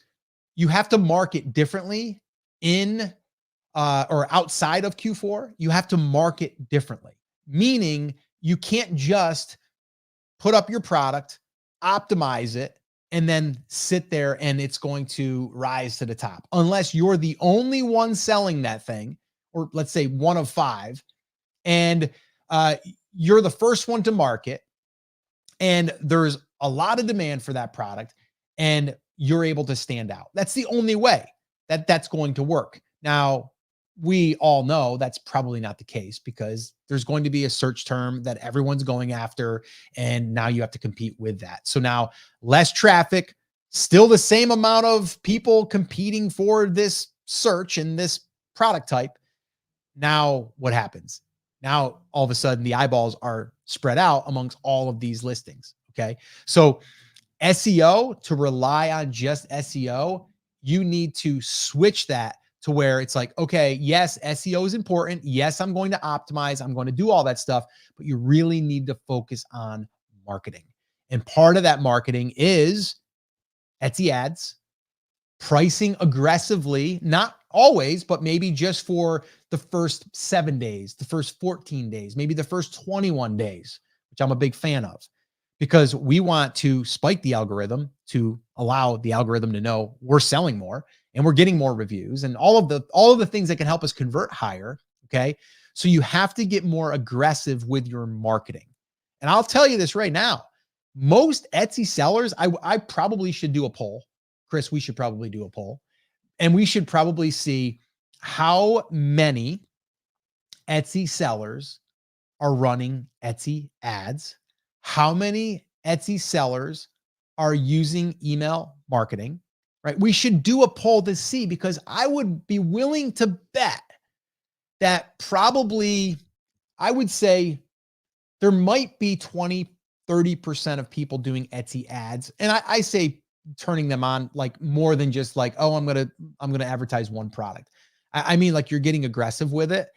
A: you have to market differently in or outside of Q4, you have to market differently, meaning you can't just put up your product, optimize it, and then sit there and it's going to rise to the top. Unless you're the only one selling that thing, or let's say one of five, and uh, you're the first one to market, and there's a lot of demand for that product, and you're able to stand out. That's the only way that that's going to work. Now, we all know that's probably not the case because there's going to be a search term that everyone's going after, and now you have to compete with that. So now less traffic, still the same amount of people competing for this search and this product type. Now what happens? Now all of a sudden the eyeballs are spread out amongst all of these listings. Okay. So SEO, to rely on just SEO, you need to switch that to where it's like, okay, yes, SEO is important. Yes, I'm going to optimize. I'm going to do all that stuff, but you really need to focus on marketing. And part of that marketing is Etsy ads, pricing aggressively, not always, but maybe just for the first 7 days, the first 14 days, maybe the first 21 days, which I'm a big fan of, because we want to spike the algorithm to allow the algorithm to know we're selling more and we're getting more reviews and all of the things that can help us convert higher. Okay. So you have to get more aggressive with your marketing. And I'll tell you this right now, most Etsy sellers, I probably should do a poll. Chris, we should probably do a poll, and we should probably see how many Etsy sellers are running Etsy ads, how many Etsy sellers are using email marketing, right? We should do a poll to see, because I would be willing to bet that probably, I would say there might be 20, 30% of people doing Etsy ads. And I say turning them on like more than just like, oh, I'm going to advertise one product. I mean, like, you're getting aggressive with it.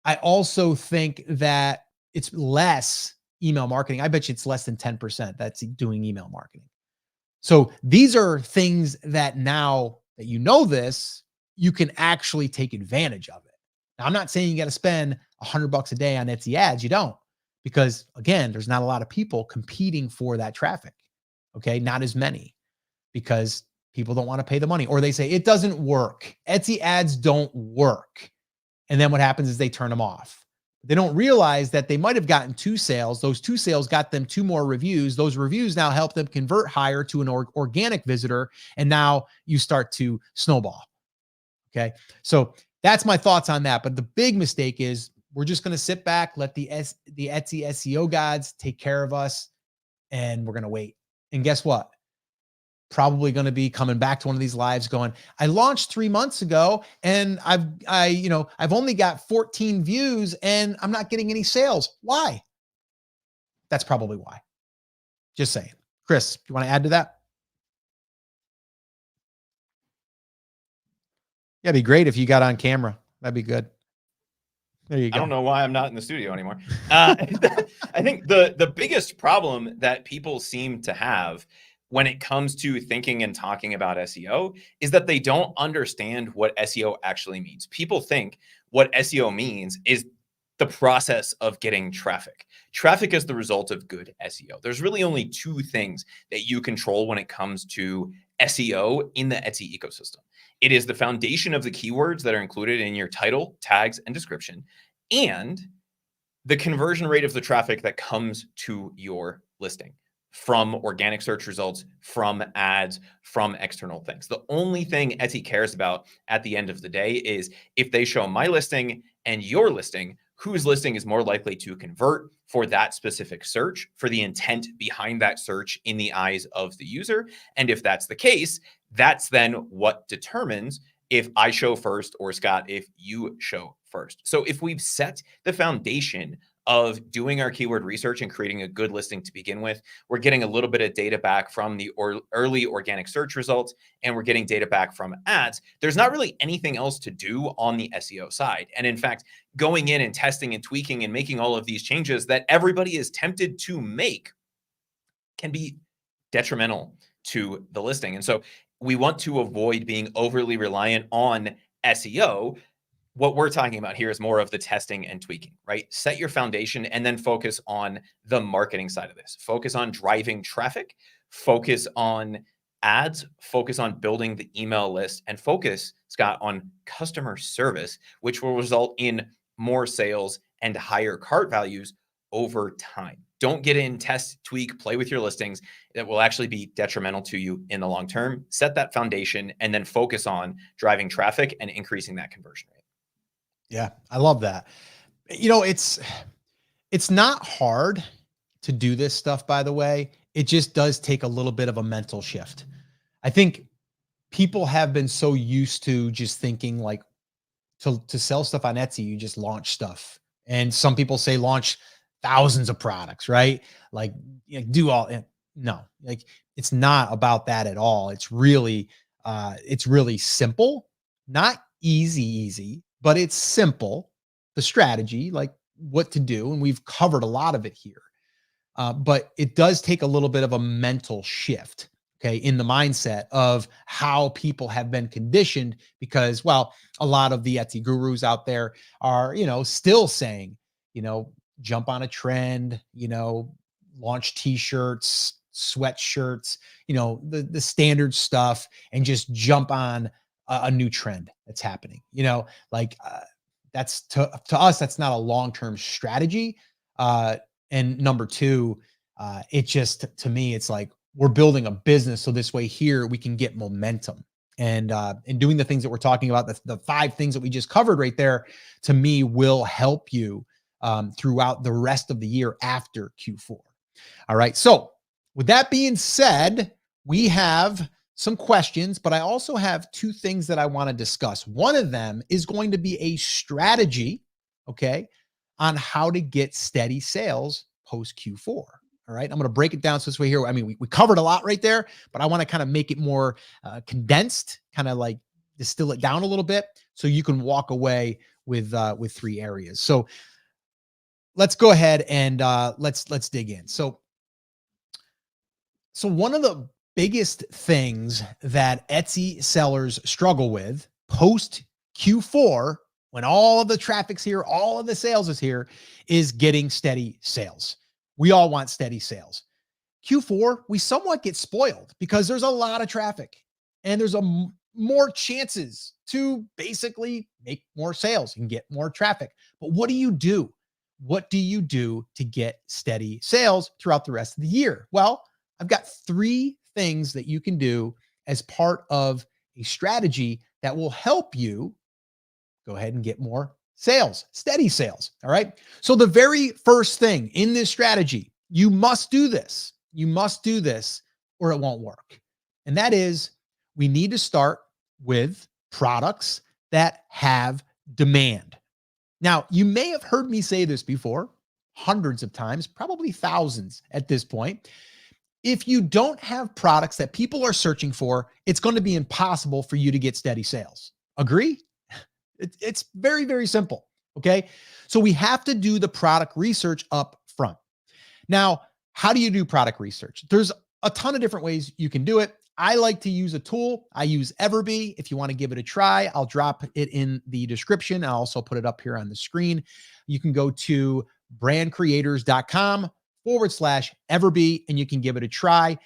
A: I also think that it's less email marketing. I bet you it's less than 10% that's doing email marketing. So these are things that now that you know this, you can actually take advantage of it. Now, I'm not saying you got to spend $100 a day on Etsy ads. You don't, because again, there's not a lot of people competing for that traffic. Okay. Not as many, because people don't want to pay the money, or they say it doesn't work. Etsy ads don't work. And then what happens is they turn them off. They don't realize that they might have gotten 2 sales. Those 2 sales got them 2 more reviews. Those reviews now help them convert higher to an organic visitor. And now you start to snowball. Okay. So that's my thoughts on that. But the big mistake is we're just going to sit back, let the Etsy SEO gods take care of us, and we're going to wait. And guess what? Probably going to be coming back to one of these lives going, I launched 3 months ago and I've only got 14 views and I'm not getting any sales. Why? That's probably why. Just saying. Chris, you want to add to that? Yeah, it'd be great if you got on camera. That'd be good. There you go.
B: I don't know why I'm not in the studio anymore. I think the biggest problem that people seem to have when it comes to thinking and talking about SEO is that they don't understand what SEO actually means. People think what SEO means is the process of getting traffic. Traffic is the result of good SEO. There's really only 2 things that you control when it comes to SEO in the Etsy ecosystem. It is the foundation of the keywords that are included in your title, tags, and description, and the conversion rate of the traffic that comes to your listing from organic search results, from ads, from external things. The only thing Etsy cares about at the end of the day is if they show my listing and your listing, whose listing is more likely to convert for that specific search, for the intent behind that search in the eyes of the user. And if that's the case, that's then what determines if I show first, or Scott, if you show first. So if we've set the foundation of doing our keyword research and creating a good listing to begin with, we're getting a little bit of data back from the early organic search results, and we're getting data back from ads. There's not really anything else to do on the SEO side. And in fact, going in and testing and tweaking and making all of these changes that everybody is tempted to make can be detrimental to the listing. And so we want to avoid being overly reliant on SEO. What we're talking about here is more of the testing and tweaking, right? Set your foundation and then focus on the marketing side of this. Focus on driving traffic, focus on ads, focus on building the email list, and focus, Scott, on customer service, which will result in more sales and higher cart values over time. Don't get in, test, tweak, play with your listings. That will actually be detrimental to you in the long term. Set that foundation and then focus on driving traffic and increasing that conversion rate.
A: Yeah, I love that. You know, it's not hard to do this stuff, by the way. It just does take a little bit of a mental shift. I think people have been so used to just thinking like to sell stuff on Etsy, you just launch stuff. And some people say launch thousands of products, right? Like, you know, do all no, like it's not about that at all. It's really simple, not easy, but it's simple. The strategy, like what to do, and we've covered a lot of it here. But it does take a little bit of a mental shift, okay, in the mindset of how people have been conditioned because, well, a lot of the Etsy gurus out there are, you know, still saying, you know, jump on a trend, you know, launch t-shirts, sweatshirts, you know, the standard stuff, and just jump on a new trend that's happening, you know, like that's to us, that's not a long-term strategy. And number two, it just, to me, it's like we're building a business. So this way here, we can get momentum and doing the things that we're talking about, the 5 things that we just covered right there, to me, will help you throughout the rest of the year after Q4. All right. So with that being said, we have some questions, but I also have 2 things that I want to discuss. One of them is going to be a strategy, okay, on how to get steady sales post Q4. All right. I'm going to break it down so this way here. I mean, we covered a lot right there, but I want to kind of make it more condensed, kind of like distill it down a little bit so you can walk away with 3 areas. So let's go ahead and let's dig in. So one of the biggest things that Etsy sellers struggle with post Q4, when all of the traffic's here, all of the sales is here, is getting steady sales. We all want steady sales. Q4, we somewhat get spoiled because there's a lot of traffic and there's more chances to basically make more sales and get more traffic. But what do you do? What do you do to get steady sales throughout the rest of the year? Well, I've got 3 things that you can do as part of a strategy that will help you go ahead and get more sales, steady sales. All right. So the very first thing in this strategy, you must do this. You must do this or it won't work. And that is, we need to start with products that have demand. Now, you may have heard me say this before, hundreds of times, probably thousands at this point. If you don't have products that people are searching for, it's going to be impossible for you to get steady sales. Agree? It's very, very simple. Okay. So we have to do the product research up front. Now, how do you do product research? There's a ton of different ways you can do it. I like to use a tool. I use Everbee. If you want to give it a try, I'll drop it in the description. I'll also put it up here on the screen. You can go to brandcreators.com/Everbee and you can give it a try.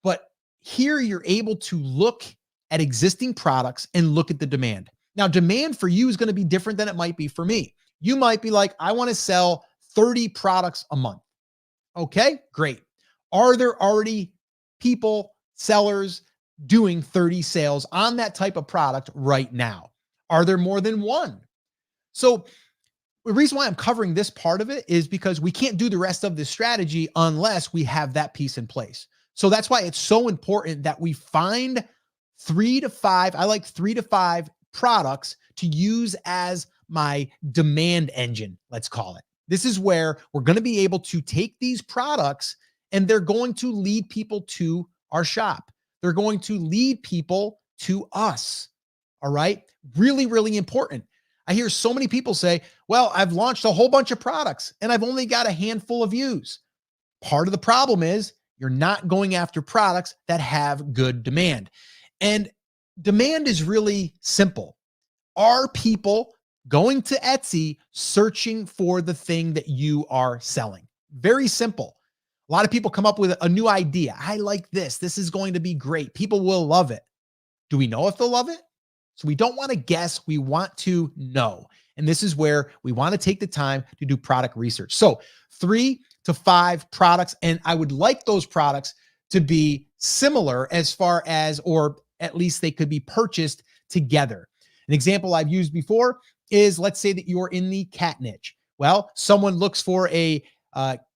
A: But here you're able to look at existing products and look at the demand. Now, demand for you is going to be different than it might be for me. You might be like, I want to sell 30 products a month. Okay, great. Are there already people, sellers doing 30 sales on that type of product right now? Are there more than one? So the reason why I'm covering this part of it is because we can't do the rest of this strategy unless we have that piece in place. So that's why it's so important that we find 3 to 5, I like 3 to 5 products to use as my demand engine, let's call it. This is where we're going to be able to take these products and they're going to lead people to our shop. They're going to lead people to us. All right. Really, really important. I hear so many people say, well, I've launched a whole bunch of products and I've only got a handful of views. Part of the problem is you're not going after products that have good demand. And demand is really simple. are people going to Etsy searching for the thing that you are selling? Very simple. A lot of people come up with a new idea. I like this. This is going to be great. People will love it. Do we know if they'll love it? So we don't want to guess. We want to know. And this is where we want to take the time to do product research. So 3 to 5 products. And I would like those products to be similar as far as, or at least they could be purchased together. An example I've used before is, let's say that you're in the cat niche. Well, someone looks for a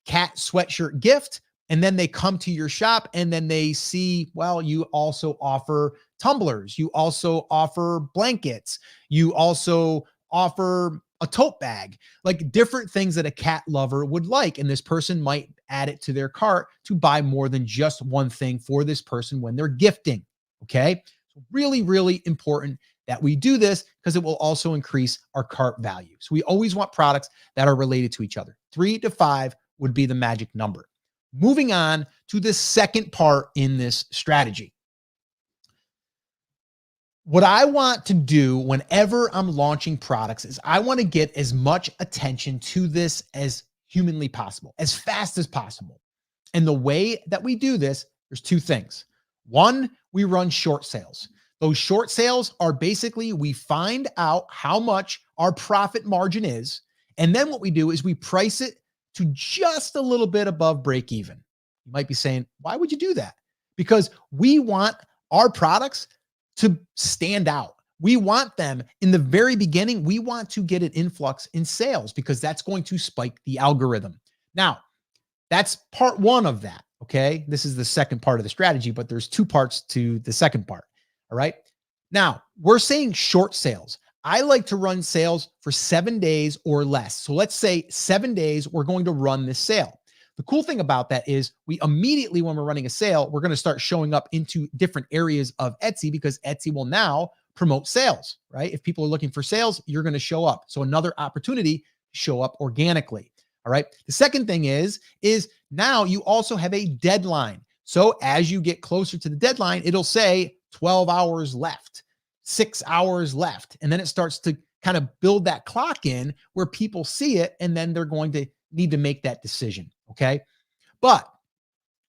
A: cat sweatshirt gift, and then they come to your shop and then they see, well, you also offer tumblers. You also offer blankets. You also offer a tote bag, like different things that a cat lover would like. And this person might add it to their cart to buy more than just one thing for this person when they're gifting. Okay. So really, really important that we do this because it will also increase our cart value. So we always want products that are related to each other. 3 to 5 would be the magic number. Moving on to the second part in this strategy. What I want to do whenever I'm launching products is I want to get as much attention to this as humanly possible, as fast as possible. And the way that we do this, there's 2 things. One, we run short sales. Those short sales are basically, we find out how much our profit margin is. And then what we do is we price it to just a little bit above break even. You might be saying, why would you do that? Because we want our products to stand out. We want them in the very beginning. We want to get an influx in sales because that's going to spike the algorithm. Now, that's part 1 of that. Okay. This is the second part of the strategy, but there's 2 parts to the second part. All right. Now we're saying short sales. I like to run sales for 7 days or less. So let's say 7 days, we're going to run this sale. The cool thing about that is we immediately, when we're running a sale, we're going to start showing up into different areas of Etsy because Etsy will now promote sales, right? If people are looking for sales, you're going to show up. So another opportunity to show up organically. All right. The second thing is now you also have a deadline. So as you get closer to the deadline, it'll say 12 hours left, 6 hours left. And then it starts to kind of build that clock in where people see it, and then they're going to need to make that decision. Okay. But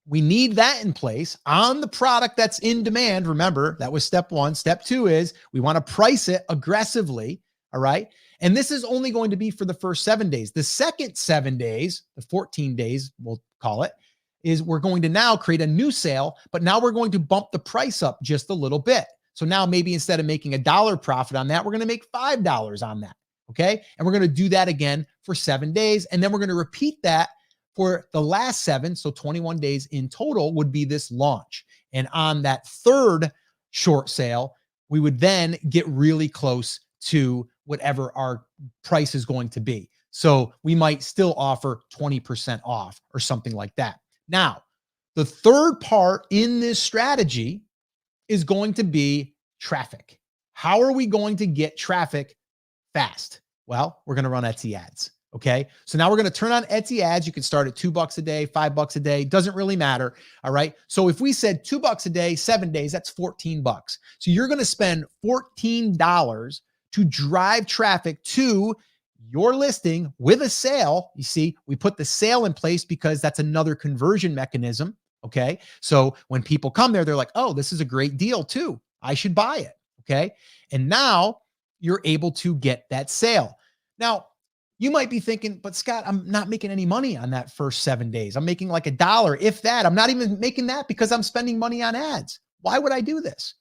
A: we need that in place on the product that's in demand. Remember, that was step 1. Step 2 is we want to price it aggressively. All right. And this is only going to be for the first 7 days. The second 7 days, the 14 days, we'll call it, is we're going to now create a new sale, but now we're going to bump the price up just a little bit. So now maybe instead of making $1 profit on that, we're going to make $5 on that. Okay. And we're going to do that again for 7 days. And then we're going to repeat that for the last 7. So 21 days in total would be this launch. And on that third short sale, we would then get really close to whatever our price is going to be. So we might still offer 20% off or something like that. Now, the third part in this strategy is going to be traffic. How are we going to get traffic fast? Well, we're going to run Etsy ads. Okay. So now we're going to turn on Etsy ads. You can start at $2 a day, $5 a day. Doesn't really matter. All right. So if we said $2 a day, 7 days, that's $14. So you're going to spend $14 to drive traffic to your listing with a sale. You see, we put the sale in place because that's another conversion mechanism. Okay. So when people come there, they're like, oh, this is a great deal too. I should buy it. Okay. And now you're able to get that sale. Now, you might be thinking, but Scott, I'm not making any money on that first 7 days. I'm making like $1, if that. I'm not even making that because I'm spending money on ads. Why would I do this?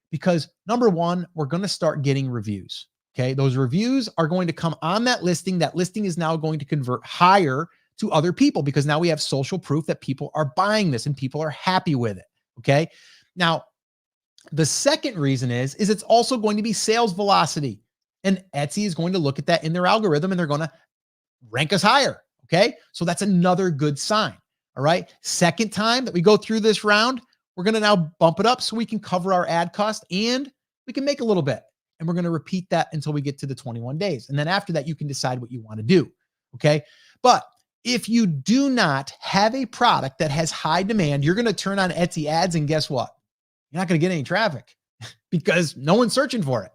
A: Because number 1, we're going to start getting reviews. Okay. Those reviews are going to come on that listing. That listing is now going to convert higher to other people because now we have social proof that people are buying this and people are happy with it. Okay. Now, the second reason is it's also going to be sales velocity. And Etsy is going to look at that in their algorithm and they're going to rank us higher. Okay. So that's another good sign. All right. Second time that we go through this round, we're going to now bump it up so we can cover our ad cost and we can make a little bit. And we're going to repeat that until we get to the 21 days. And then after that, you can decide what you want to do. Okay. But if you do not have a product that has high demand, you're going to turn on Etsy ads and guess what? You're not going to get any traffic because no one's searching for it.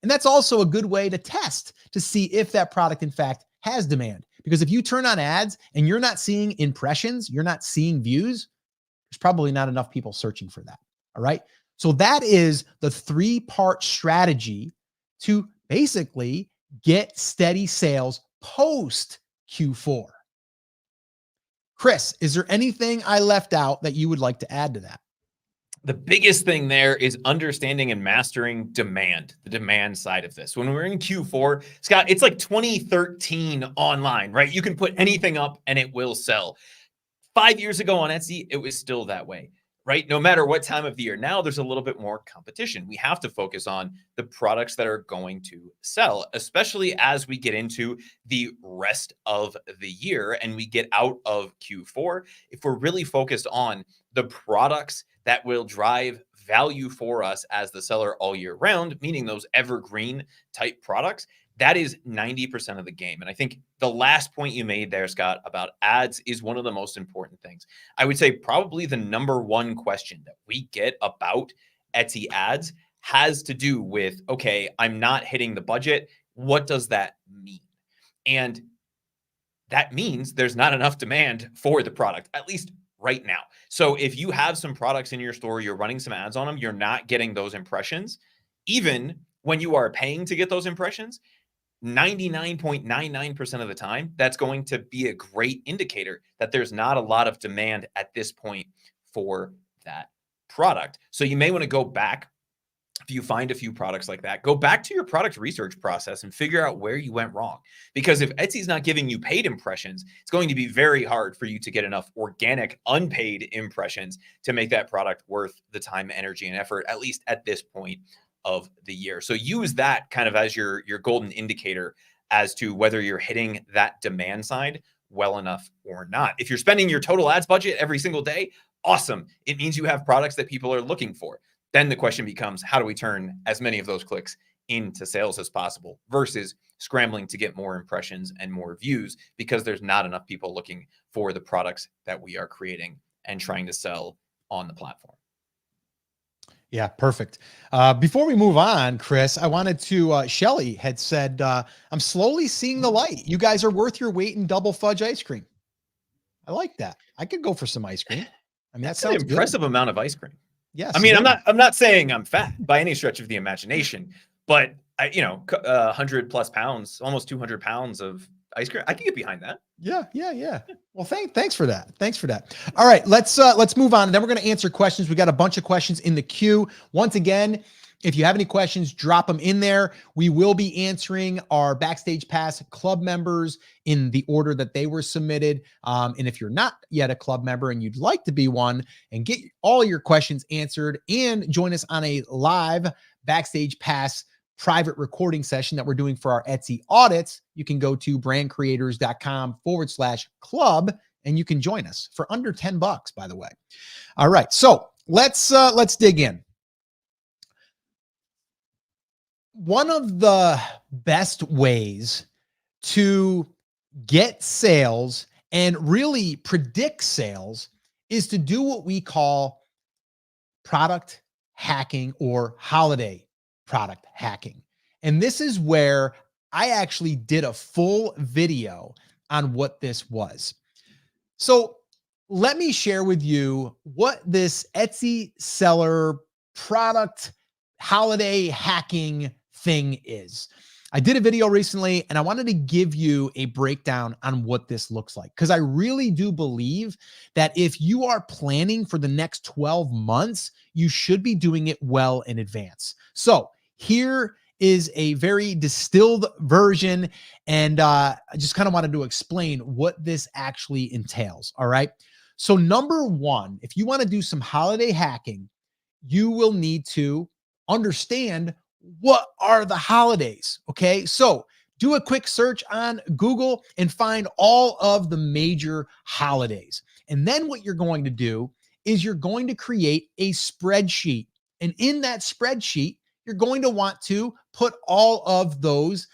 A: And that's also a good way to test to see if that product, in fact, has demand. Because if you turn on ads and you're not seeing impressions, you're not seeing views, there's probably not enough people searching for that. All right. So that is the 3-part strategy to basically get steady sales post Q4. Chris, is there anything I left out that you would like to add to that?
B: The biggest thing there is understanding and mastering demand, the demand side of this. When we're in Q4, Scott, it's like 2013 online, right? You can put anything up and it will sell. 5 years ago on Etsy, it was still that way, right? No matter what time of the year. Now there's a little bit more competition. We have to focus on the products that are going to sell, especially as we get into the rest of the year and we get out of Q4. If we're really focused on the products that will drive value for us as the seller all year round, meaning those evergreen type products, that is 90% of the game. And I think the last point you made there, Scott, about ads is one of the most important things. I would say probably the number one question that we get about Etsy ads has to do with, okay, I'm not hitting the budget. What does that mean? And that means there's not enough demand for the product, at least right now. So if you have some products in your store, you're running some ads on them, you're not getting those impressions, even when you are paying to get those impressions, 99.99% of the time, that's going to be a great indicator that there's not a lot of demand at this point for that product. So you may want to go back. If you find a few products like that, go back to your product research process and figure out where you went wrong. Because if Etsy's not giving you paid impressions, it's going to be very hard for you to get enough organic, unpaid impressions to make that product worth the time, energy, and effort, at least at this point of the year. So use that kind of as your golden indicator as to whether you're hitting that demand side well enough or not. If you're spending your total ads budget every single day, awesome. It means you have products that people are looking for. Then the question becomes, how do we turn as many of those clicks into sales as possible versus scrambling to get more impressions and more views because there's not enough people looking for the products that we are creating and trying to sell on the platform.
A: Yeah, perfect. Before we move on, Chris, I wanted to, Shelly had said, I'm slowly seeing the light. You guys are worth your weight in double fudge ice cream. I like that. I could go for some ice cream. I mean,
B: That's
A: that sounds
B: an impressive
A: good.
B: amount of ice cream.
A: Yes.
B: I mean, I'm not saying I'm fat by any stretch of the imagination, but 100 plus pounds, almost 200 pounds of ice cream, I can get behind that.
A: Yeah. Well, thanks for that. Thanks for that. All right, let's move on. And then we're going to answer questions. We got a bunch of questions in the queue. Once again, if you have any questions, drop them in there. We will be answering our Backstage Pass club members in the order that they were submitted. And if you're not yet a club member and you'd like to be one and get all your questions answered and join us on a live Backstage Pass private recording session that we're doing for our Etsy audits, you can go to brandcreators.com/club and you can join us for under $10, by the way. All right. So let's dig in. One of the best ways to get sales and really predict sales is to do what we call product hacking or holiday product hacking. And this is where I actually did a full video on what this was. So let me share with you what this Etsy seller product holiday hacking thing is. I did a video recently and I wanted to give you a breakdown on what this looks like, because I really do believe that if you are planning for the next 12 months, you should be doing it well in advance. So here is a very distilled version, and I just kind of wanted to explain what this actually entails. All right. So number one, if you want to do some holiday hacking, you will need to understand what are the holidays. Okay. So do a quick search on Google and find all of the major holidays. And then what you're going to do is you're going to create a spreadsheet. And in that spreadsheet, you're going to want to put all of those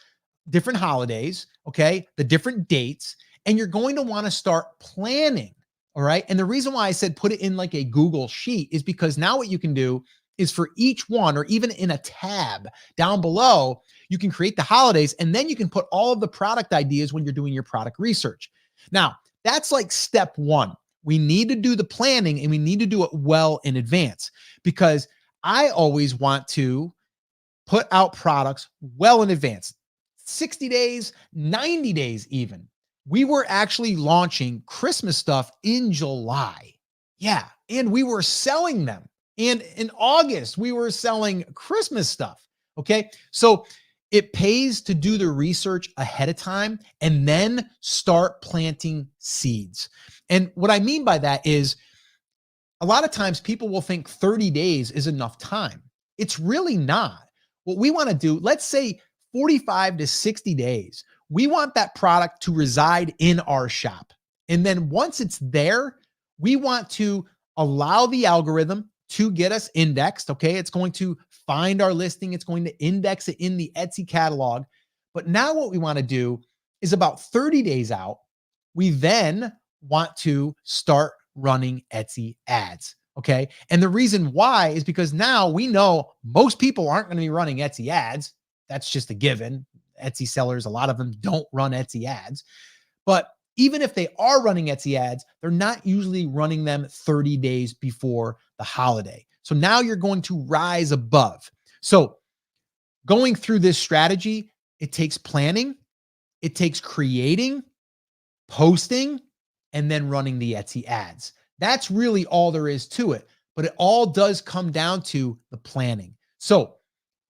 A: different holidays, okay, the different dates, and you're going to want to start planning. All right. And the reason why I said put it in like a Google sheet is because now what you can do is for each one, or even in a tab down below, you can create the holidays, and then you can put all of the product ideas when you're doing your product research. Now, that's like step one. We need to do the planning, and we need to do it well in advance, because I always want to put out products well in advance, 60 days, 90 days even. We were actually launching Christmas stuff in July. Yeah. And we were selling them. And in August, we were selling Christmas stuff. Okay. So it pays to do the research ahead of time and then start planting seeds. And what I mean by that is, a lot of times people will think 30 days is enough time. It's really not. What we want to do, let's say 45 to 60 days, we want that product to reside in our shop. And then once it's there, we want to allow the algorithm to get us indexed. Okay. It's going to find our listing. It's going to index it in the Etsy catalog. But now what we want to do is, about 30 days out, we then want to start running Etsy ads. Okay. And the reason why is because now we know most people aren't going to be running Etsy ads. That's just a given. Etsy sellers, a lot of them don't run Etsy ads. But even if they are running Etsy ads, they're not usually running them 30 days before the holiday. So now you're going to rise above. So going through this strategy, it takes planning, it takes creating, posting, and then running the Etsy ads. That's really all there is to it, but it all does come down to the planning. So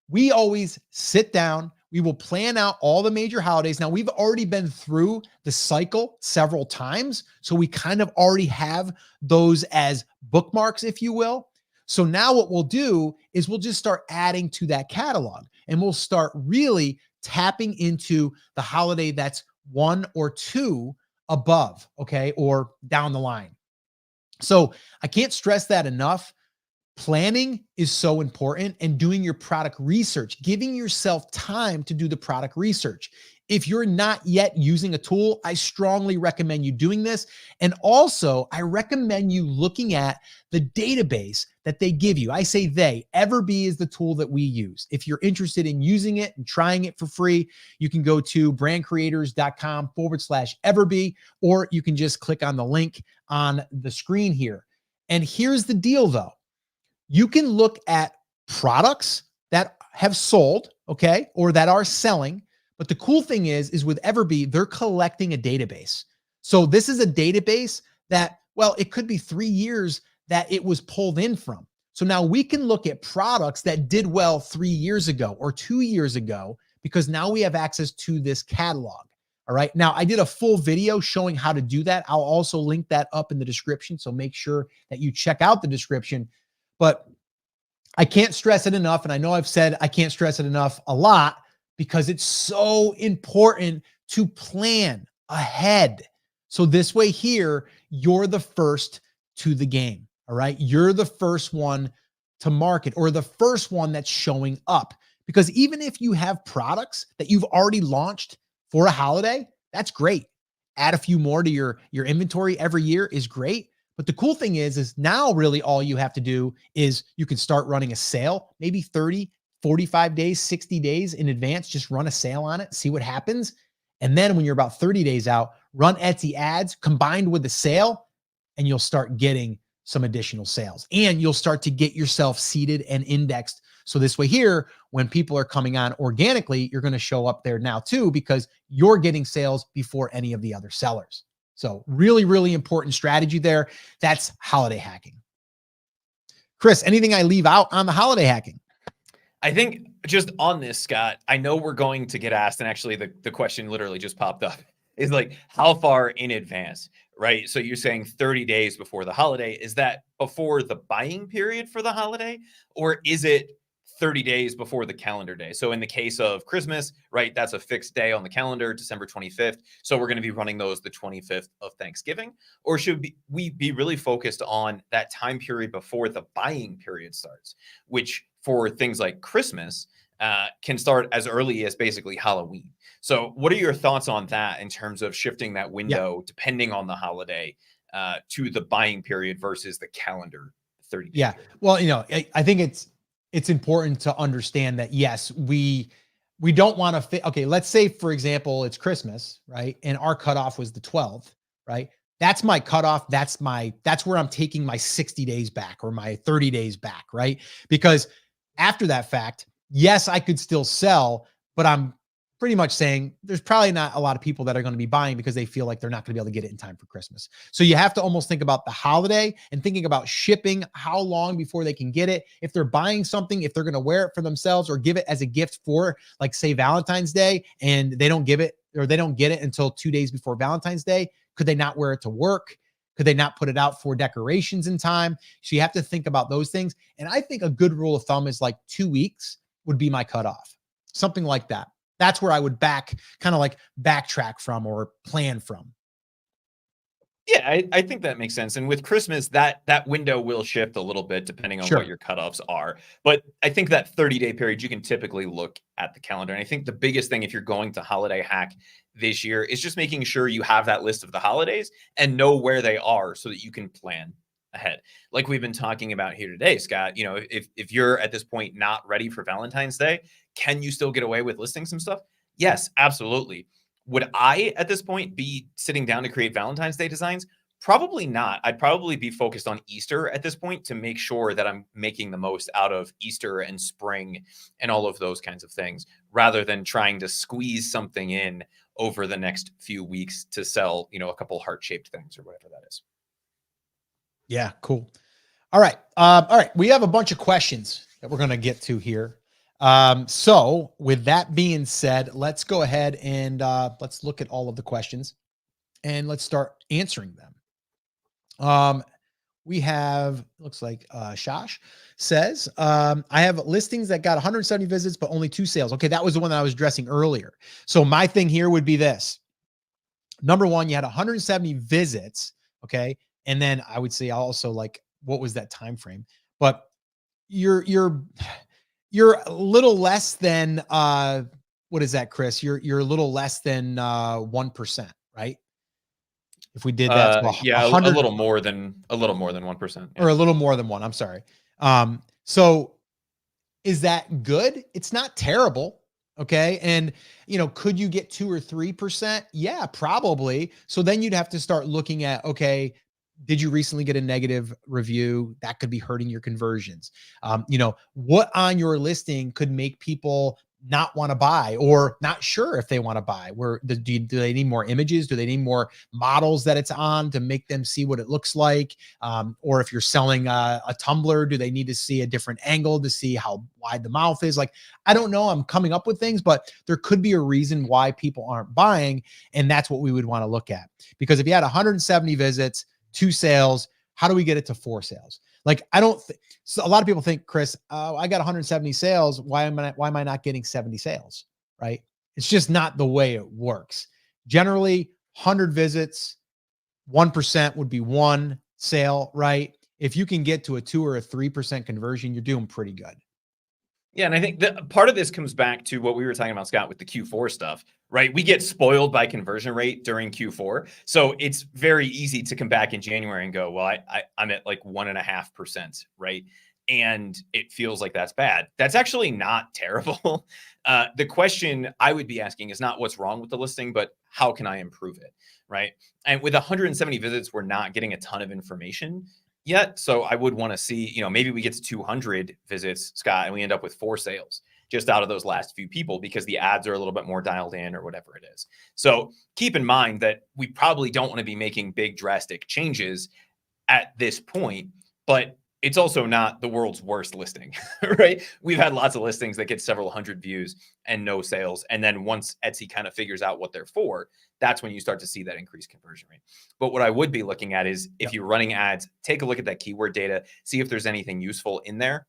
A: we always sit down, we will plan out all the major holidays. Now, we've already been through the cycle several times, so we kind of already have those as bookmarks, if you will. So now what we'll do is we'll just start adding to that catalog, and we'll start really tapping into the holiday that's one or two above, okay, or down the line. So I can't stress that enough. Planning is so important, and doing your product research, giving yourself time to do the product research. If you're not yet using a tool, I strongly recommend you doing this. And also, I recommend you looking at the database that they give you. I say they, Everbee is the tool that we use. If you're interested in using it and trying it for free, you can go to brandcreators.com/Everbee, or you can just click on the link on the screen here. And here's the deal though. You can look at products that have sold, okay, or that are selling. But the cool thing is with Everbee, they're collecting a database. So this is a database that, well, it could be 3 years that it was pulled in from. So now we can look at products that did well 3 years ago or 2 years ago, because now we have access to this catalog. All right. Now, I did a full video showing how to do that. I'll also link that up in the description. So make sure that you check out the description. But I can't stress it enough. And I know I've said I can't stress it enough a lot, because it's so important to plan ahead. So this way here, you're the first to the game. All right. You're the first one to market, or the first one that's showing up. Because even if you have products that you've already launched for a holiday, that's great. Add a few more to your inventory every year is great. But the cool thing is now really all you have to do is you can start running a sale, maybe 30, 45 days, 60 days in advance. Just run a sale on it, see what happens. And then when you're about 30 days out, run Etsy ads combined with the sale, and you'll start getting some additional sales, and you'll start to get yourself seated and indexed. So this way here, when people are coming on organically, you're going to show up there now too, because you're getting sales before any of the other sellers. So really, really important strategy there. That's holiday hacking. Chris, anything I leave out on the holiday hacking?
B: I think just on this, Scott, I know we're going to get asked, and actually the question literally just popped up, is like, how far in advance, right? So you're saying 30 days before the holiday. Is that before the buying period for the holiday, or is it 30 days before the calendar day? So in the case of Christmas, right, that's a fixed day on the calendar, December 25th. So we're going to be running those the 25th of Thanksgiving. Or should we be really focused on that time period before the buying period starts, which for things like Christmas can start as early as basically Halloween? So what are your thoughts on that in terms of shifting that window, depending on the holiday, to the buying period versus the calendar 30 days?
A: Yeah. Well, I think it's important to understand that, yes, we don't want to fit. Okay, let's say, for example, it's Christmas, right? And our cutoff was the 12th, right? That's my cutoff. That's where I'm taking my 60 days back or my 30 days back, right? Because after that fact, yes, I could still sell, but I'm pretty much saying there's probably not a lot of people that are going to be buying because they feel like they're not going to be able to get it in time for Christmas. So you have to almost think about the holiday and thinking about shipping, how long before they can get it. If they're buying something, if they're going to wear it for themselves or give it as a gift for, like, say, Valentine's Day, and they don't give it or they don't get it until 2 days before Valentine's Day, could they not wear it to work? Could they not put it out for decorations in time? So you have to think about those things. And I think a good rule of thumb is like 2 weeks would be my cutoff, something like that. That's where I would backtrack from or plan from.
B: Yeah, I think that makes sense. And with Christmas, that window will shift a little bit depending on what
A: Sure.
B: your cutoffs are. But I think that 30-day period, you can typically look at the calendar. And I think the biggest thing if you're going to holiday hack this year is just making sure you have that list of the holidays and know where they are so that you can plan ahead. Like we've been talking about here today, Scott, if you're at this point not ready for Valentine's Day, can you still get away with listing some stuff? Yes, absolutely. Would I, at this point, be sitting down to create Valentine's Day designs? Probably not. I'd probably be focused on Easter at this point to make sure that I'm making the most out of Easter and spring and all of those kinds of things, rather than trying to squeeze something in over the next few weeks to sell, a couple heart-shaped things or whatever that is.
A: Yeah, cool. All right. All right. We have a bunch of questions that we're going to get to here. So with that being said, let's go ahead and let's look at all of the questions and let's start answering them. We have, looks like Shash says, I have listings that got 170 visits, but only 2 sales. Okay, that was the one that I was addressing earlier. So my thing here would be this. Number one, you had 170 visits. Okay. And then I would say also, like, what was that time frame? But you're a little less than what is that, Chris? You're a little less than 1%, right? If we did that, so
B: Yeah,
A: 100
B: a little more than 1%. Yeah.
A: or a little more than 1. I'm sorry. So is that good? It's not terrible. Okay. And, could you get 2 or 3%? Yeah, probably. So then you'd have to start looking at, okay, did you recently get a negative review? That could be hurting your conversions. What on your listing could make people not want to buy or not sure if they want to buy? Do they need more images? Do they need more models that it's on to make them see what it looks like? Or if you're selling a tumbler, do they need to see a different angle to see how wide the mouth is? Like, I don't know. I'm coming up with things, but there could be a reason why people aren't buying. And that's what we would want to look at. Because if you had 170 visits, 2 sales, how do we get it to 4 sales? Like, so a lot of people think, Chris, I got 170 sales. Why am I not getting 70 sales? Right? It's just not the way it works. Generally, 100 visits, 1% would be 1 sale, right? If you can get to a 2 or a 3% conversion, you're doing pretty good.
B: Yeah, and I think that part of this comes back to what we were talking about, Scott, with the Q4 stuff, right? We get spoiled by conversion rate during Q4. So it's very easy to come back in January and go, well, I'm at like 1.5%, right? And it feels like that's bad. That's actually not terrible. The question I would be asking is not what's wrong with the listing, but how can I improve it, right? And with 170 visits, we're not getting a ton of information yet. So I would want to see, maybe we get to 200 visits, Scott, and we end up with 4 sales just out of those last few people because the ads are a little bit more dialed in or whatever it is. So keep in mind that we probably don't want to be making big drastic changes at this point, but it's also not the world's worst listing, right? We've had lots of listings that get several hundred views and no sales. And then once Etsy kind of figures out what they're for, that's when you start to see that increased conversion rate. But what I would be looking at is if you're running ads, take a look at that keyword data, see if there's anything useful in there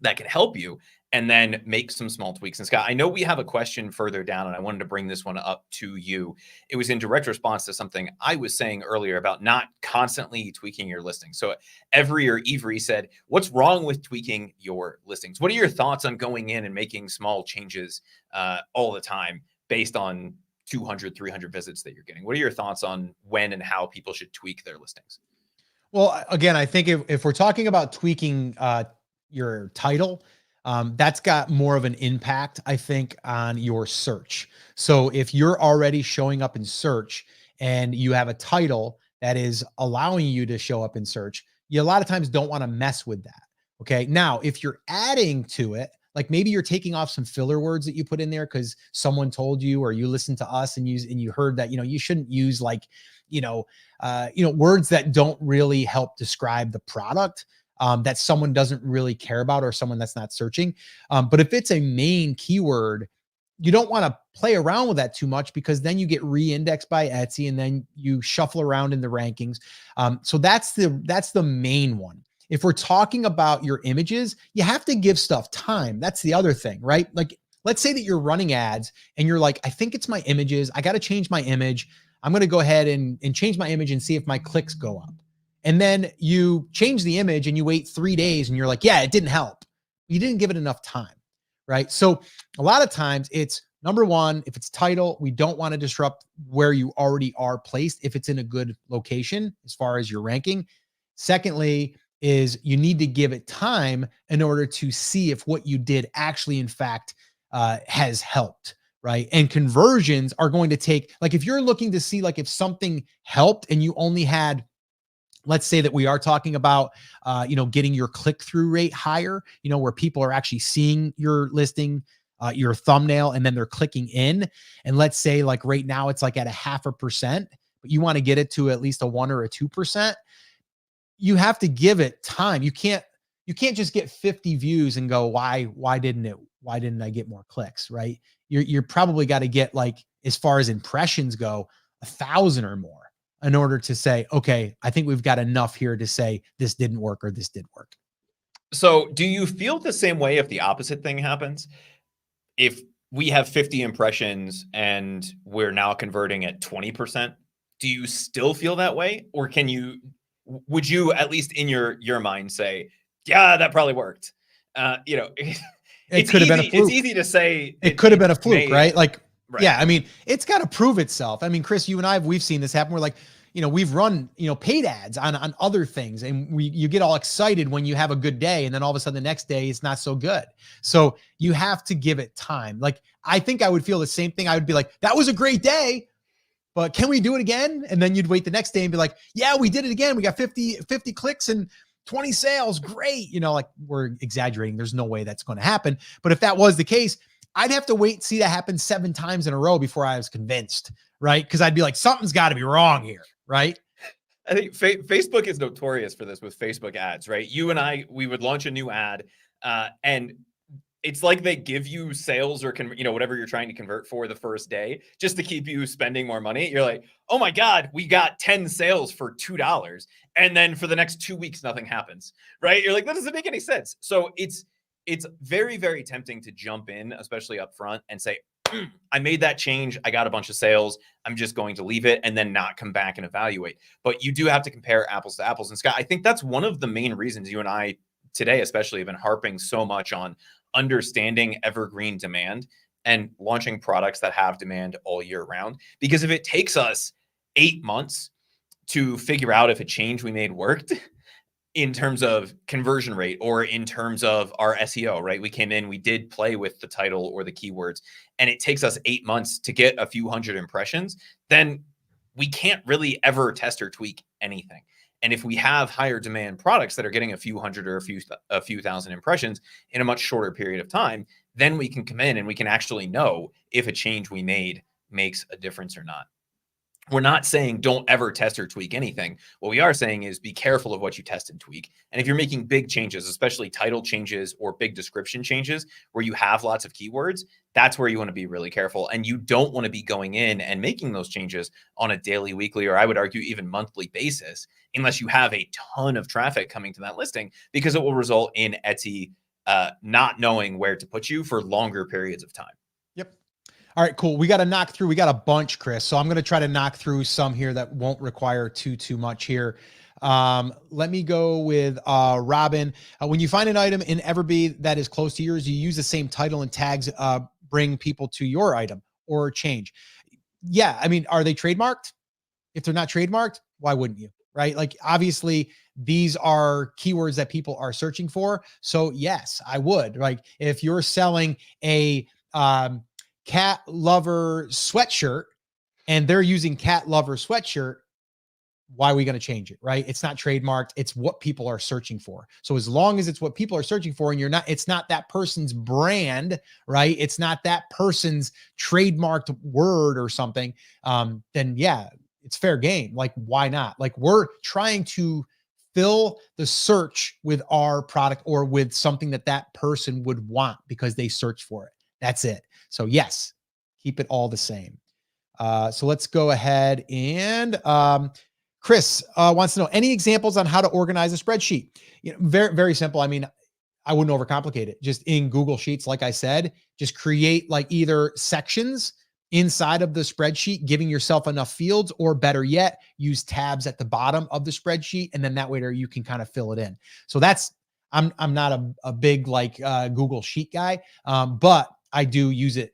B: that can help you, and then make some small tweaks. And Scott, I know we have a question further down, and I wanted to bring this one up to you. It was in direct response to something I was saying earlier about not constantly tweaking your listings. So Every said, what's wrong with tweaking your listings? What are your thoughts on going in and making small changes all the time based on 200, 300 visits that you're getting? What are your thoughts on when and how people should tweak their listings?
A: Well, again, I think if we're talking about tweaking your title, that's got more of an impact, I think, on your search. So if you're already showing up in search and you have a title that is allowing you to show up in search, you a lot of times don't want to mess with that. Okay. Now, if you're adding to it, like maybe you're taking off some filler words that you put in there because someone told you, or you listened to us and you heard that, you shouldn't use like, words that don't really help describe the product, that someone doesn't really care about, or someone that's not searching. But if it's a main keyword, you don't want to play around with that too much, because then you get re-indexed by Etsy and then you shuffle around in the rankings. So that's the main one. If we're talking about your images, you have to give stuff time. That's the other thing, right? Like, let's say that you're running ads and you're like, I think it's my images. I got to change my image. I'm going to go ahead and change my image and see if my clicks go up. And then you change the image and you wait 3 days and you're like, yeah, it didn't help. You didn't give it enough time, right? So a lot of times it's, number one, if it's title, we don't want to disrupt where you already are placed if it's in a good location as far as your ranking. Secondly, is you need to give it time in order to see if what you did actually, in fact, has helped, right? And conversions are going to take, like, if you're looking to see like if something helped and you only had, let's say that we are talking about, getting your click-through rate higher, where people are actually seeing your listing, your thumbnail, and then they're clicking in. And let's say like right now it's like at a 0.5%, but you want to get it to at least a 1 or a 2%. You have to give it time. You can't just get 50 views and go, why didn't I get more clicks, right? You're probably got to get, like, as far as impressions go, 1,000 or more in order to say, okay, I think we've got enough here to say this didn't work or this did work.
B: So do you feel the same way if the opposite thing happens? If we have 50 impressions and we're now converting at 20%, do you still feel that way? Or would you, at least in your mind, say, yeah, that probably worked?
A: It could have been a fluke.
B: It's easy to say.
A: It could have been a fluke, right? Like,
B: right.
A: Yeah, I mean, it's got to prove itself. I mean, Chris, you and I, we've seen this happen. We're like, we've run, paid ads on other things, and you get all excited when you have a good day, and then all of a sudden the next day it's not so good. So you have to give it time. Like, I think I would feel the same thing. I would be like, that was a great day, but can we do it again? And then you'd wait the next day and be like, yeah, we did it again. We got 50 clicks and 20 sales. Great. Like, we're exaggerating. There's no way that's going to happen. But if that was the case, I'd have to wait and see that happen 7 times in a row before I was convinced, right? Because I'd be like, something's got to be wrong here, right?
B: I think Facebook is notorious for this with Facebook ads, right? You and I, we would launch a new ad, and it's like they give you sales or whatever you're trying to convert for the first day, just to keep you spending more money. You're like, oh my God, we got 10 sales for $2. And then for the next 2 weeks, nothing happens, right? You're like, that doesn't make any sense. So it's very, very tempting to jump in, especially up front, and say, I made that change. I got a bunch of sales. I'm just going to leave it and then not come back and evaluate. But you do have to compare apples to apples. And Scott, I think that's one of the main reasons you and I today especially have been harping so much on understanding evergreen demand and launching products that have demand all year round. Because if it takes us 8 months to figure out if a change we made worked in terms of conversion rate or in terms of our SEO, right? We came in, we did play with the title or the keywords, and it takes us 8 months to get a few hundred impressions, then we can't really ever test or tweak anything. And if we have higher demand products that are getting a few hundred or a few thousand impressions in a much shorter period of time, then we can come in and we can actually know if a change we made makes a difference or not. We're not saying don't ever test or tweak anything. What we are saying is be careful of what you test and tweak. And if you're making big changes, especially title changes or big description changes where you have lots of keywords, that's where you want to be really careful. And you don't want to be going in and making those changes on a daily, weekly, or I would argue even monthly basis, unless you have a ton of traffic coming to that listing, because it will result in Etsy not knowing where to put you for longer periods of time.
A: Yep. All right, cool. We got to knock through. We got a bunch, Chris. So I'm going to try to knock through some here that won't require too much here. Let me go with Robin. When you find an item in Everbee that is close to yours, you use the same title and tags, bring people to your item or change. Yeah. I mean, are they trademarked? If they're not trademarked, why wouldn't you? right? Like obviously these are keywords that people are searching for. So yes, I would. Like if you're selling a cat lover sweatshirt and they're using cat lover sweatshirt, why are we going to change it? Right? It's not trademarked. It's what people are searching for. So as long as it's what people are searching for and it's not that person's brand, right? It's not that person's trademarked word or something. Then yeah, it's fair game. Like, why not? Like, we're trying to fill the search with our product or with something that that person would want because they search for it. That's it. So yes, keep it all the same. So let's go ahead and Chris wants to know any examples on how to organize a spreadsheet. Very, very simple. I mean, I wouldn't overcomplicate it. Just in Google Sheets, like I said, just create like either sections inside of the spreadsheet, giving yourself enough fields, or better yet, use tabs at the bottom of the spreadsheet. And then that way there you can kind of fill it in. So that's, I'm not a big like Google Sheet guy, but I do use it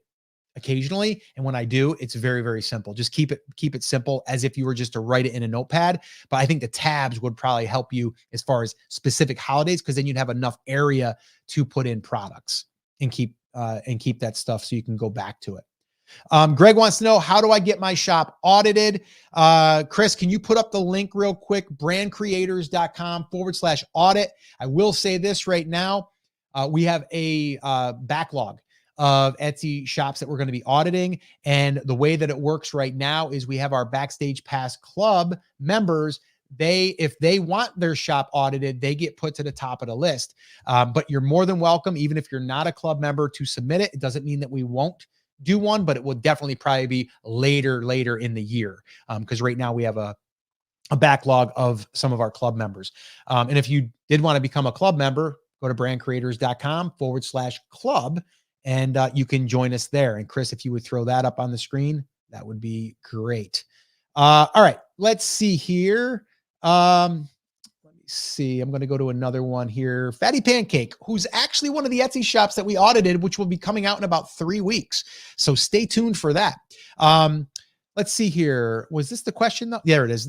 A: occasionally. And when I do, it's very, very simple. Just keep it simple as if you were just to write it in a notepad. But I think the tabs would probably help you as far as specific holidays, because then you'd have enough area to put in products and keep that stuff so you can go back to it. Greg wants to know, how do I get my shop audited? Chris, can you put up the link real quick? brandcreators.com/audit. I will say this right now. We have a backlog of Etsy shops that we're going to be auditing. And the way that it works right now is we have our Backstage Pass Club members. If they want their shop audited, they get put to the top of the list. But you're more than welcome, even if you're not a club member, to submit it. It doesn't mean that we won't do one, but it will definitely probably be later in the year. Because right now we have a backlog of some of our club members. And if you did want to become a club member, go to brandcreators.com/club. And you can join us there. And Chris, if you would throw that up on the screen, that would be great. All right, let's see here. Let me see. I'm going to go to another one here. Fatty Pancake, who's actually one of the Etsy shops that we audited, which will be coming out in about 3 weeks. So stay tuned for that. Let's see here. Was this the question though? There it is.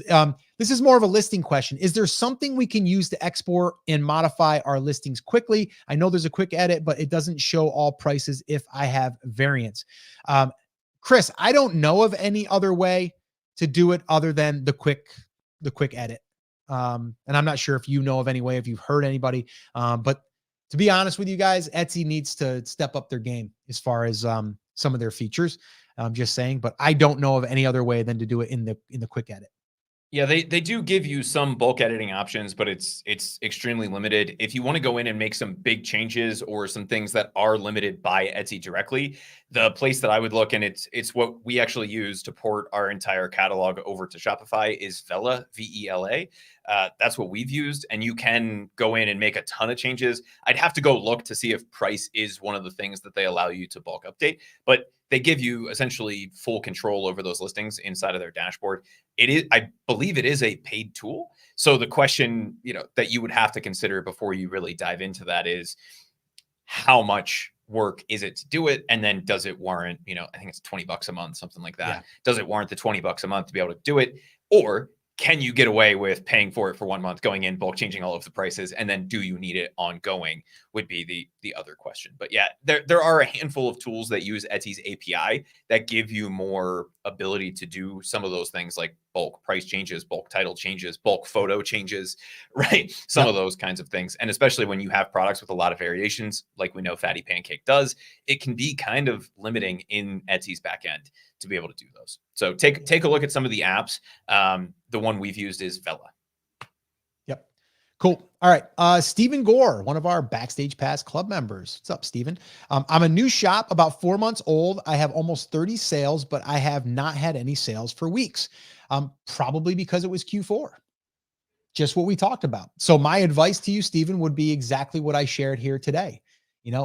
A: This is more of a listing question. Is there something we can use to export and modify our listings quickly? I know there's a quick edit, but it doesn't show all prices if I have variants. Chris, I don't know of any other way to do it other than the quick edit. And I'm not sure if you know of any way, if you've heard anybody. But to be honest with you guys, Etsy needs to step up their game as far as some of their features. I'm just saying, but I don't know of any other way than to do it in the quick edit.
B: Yeah, they do give you some bulk editing options, but it's extremely limited. If you want to go in and make some big changes or some things that are limited by Etsy directly, the place that I would look, and it's what we actually use to port our entire catalog over to Shopify, is Vela, VELA. That's what we've used, and you can go in and make a ton of changes. I'd have to go look to see if price is one of the things that they allow you to bulk update, but they give you essentially full control over those listings inside of their dashboard. It is, I believe it is a paid tool. So the question, that you would have to consider before you really dive into that is, how much work is it to do it? And then does it warrant, I think it's $20 a month, something like that. Yeah. Does it warrant the $20 a month to be able to do it? Or can you get away with paying for it for 1 month, going in, bulk changing all of the prices, and then do you need it ongoing would be the other question. But yeah, there are a handful of tools that use Etsy's API that give you more ability to do some of those things, like bulk price changes, bulk title changes, bulk photo changes, right? Some of those kinds of things. And especially when you have products with a lot of variations, like we know Fatty Pancake does, it can be kind of limiting in Etsy's backend to be able to do those. So take a look at some of the apps. The one we've used is Vela.
A: Yep. Cool. All right. Stephen Gore, one of our Backstage Pass Club members. What's up, Stephen? I'm a new shop, about 4 months old. I have almost 30 sales, but I have not had any sales for weeks. Probably because it was Q4. Just what we talked about. So my advice to you, Stephen, would be exactly what I shared here today.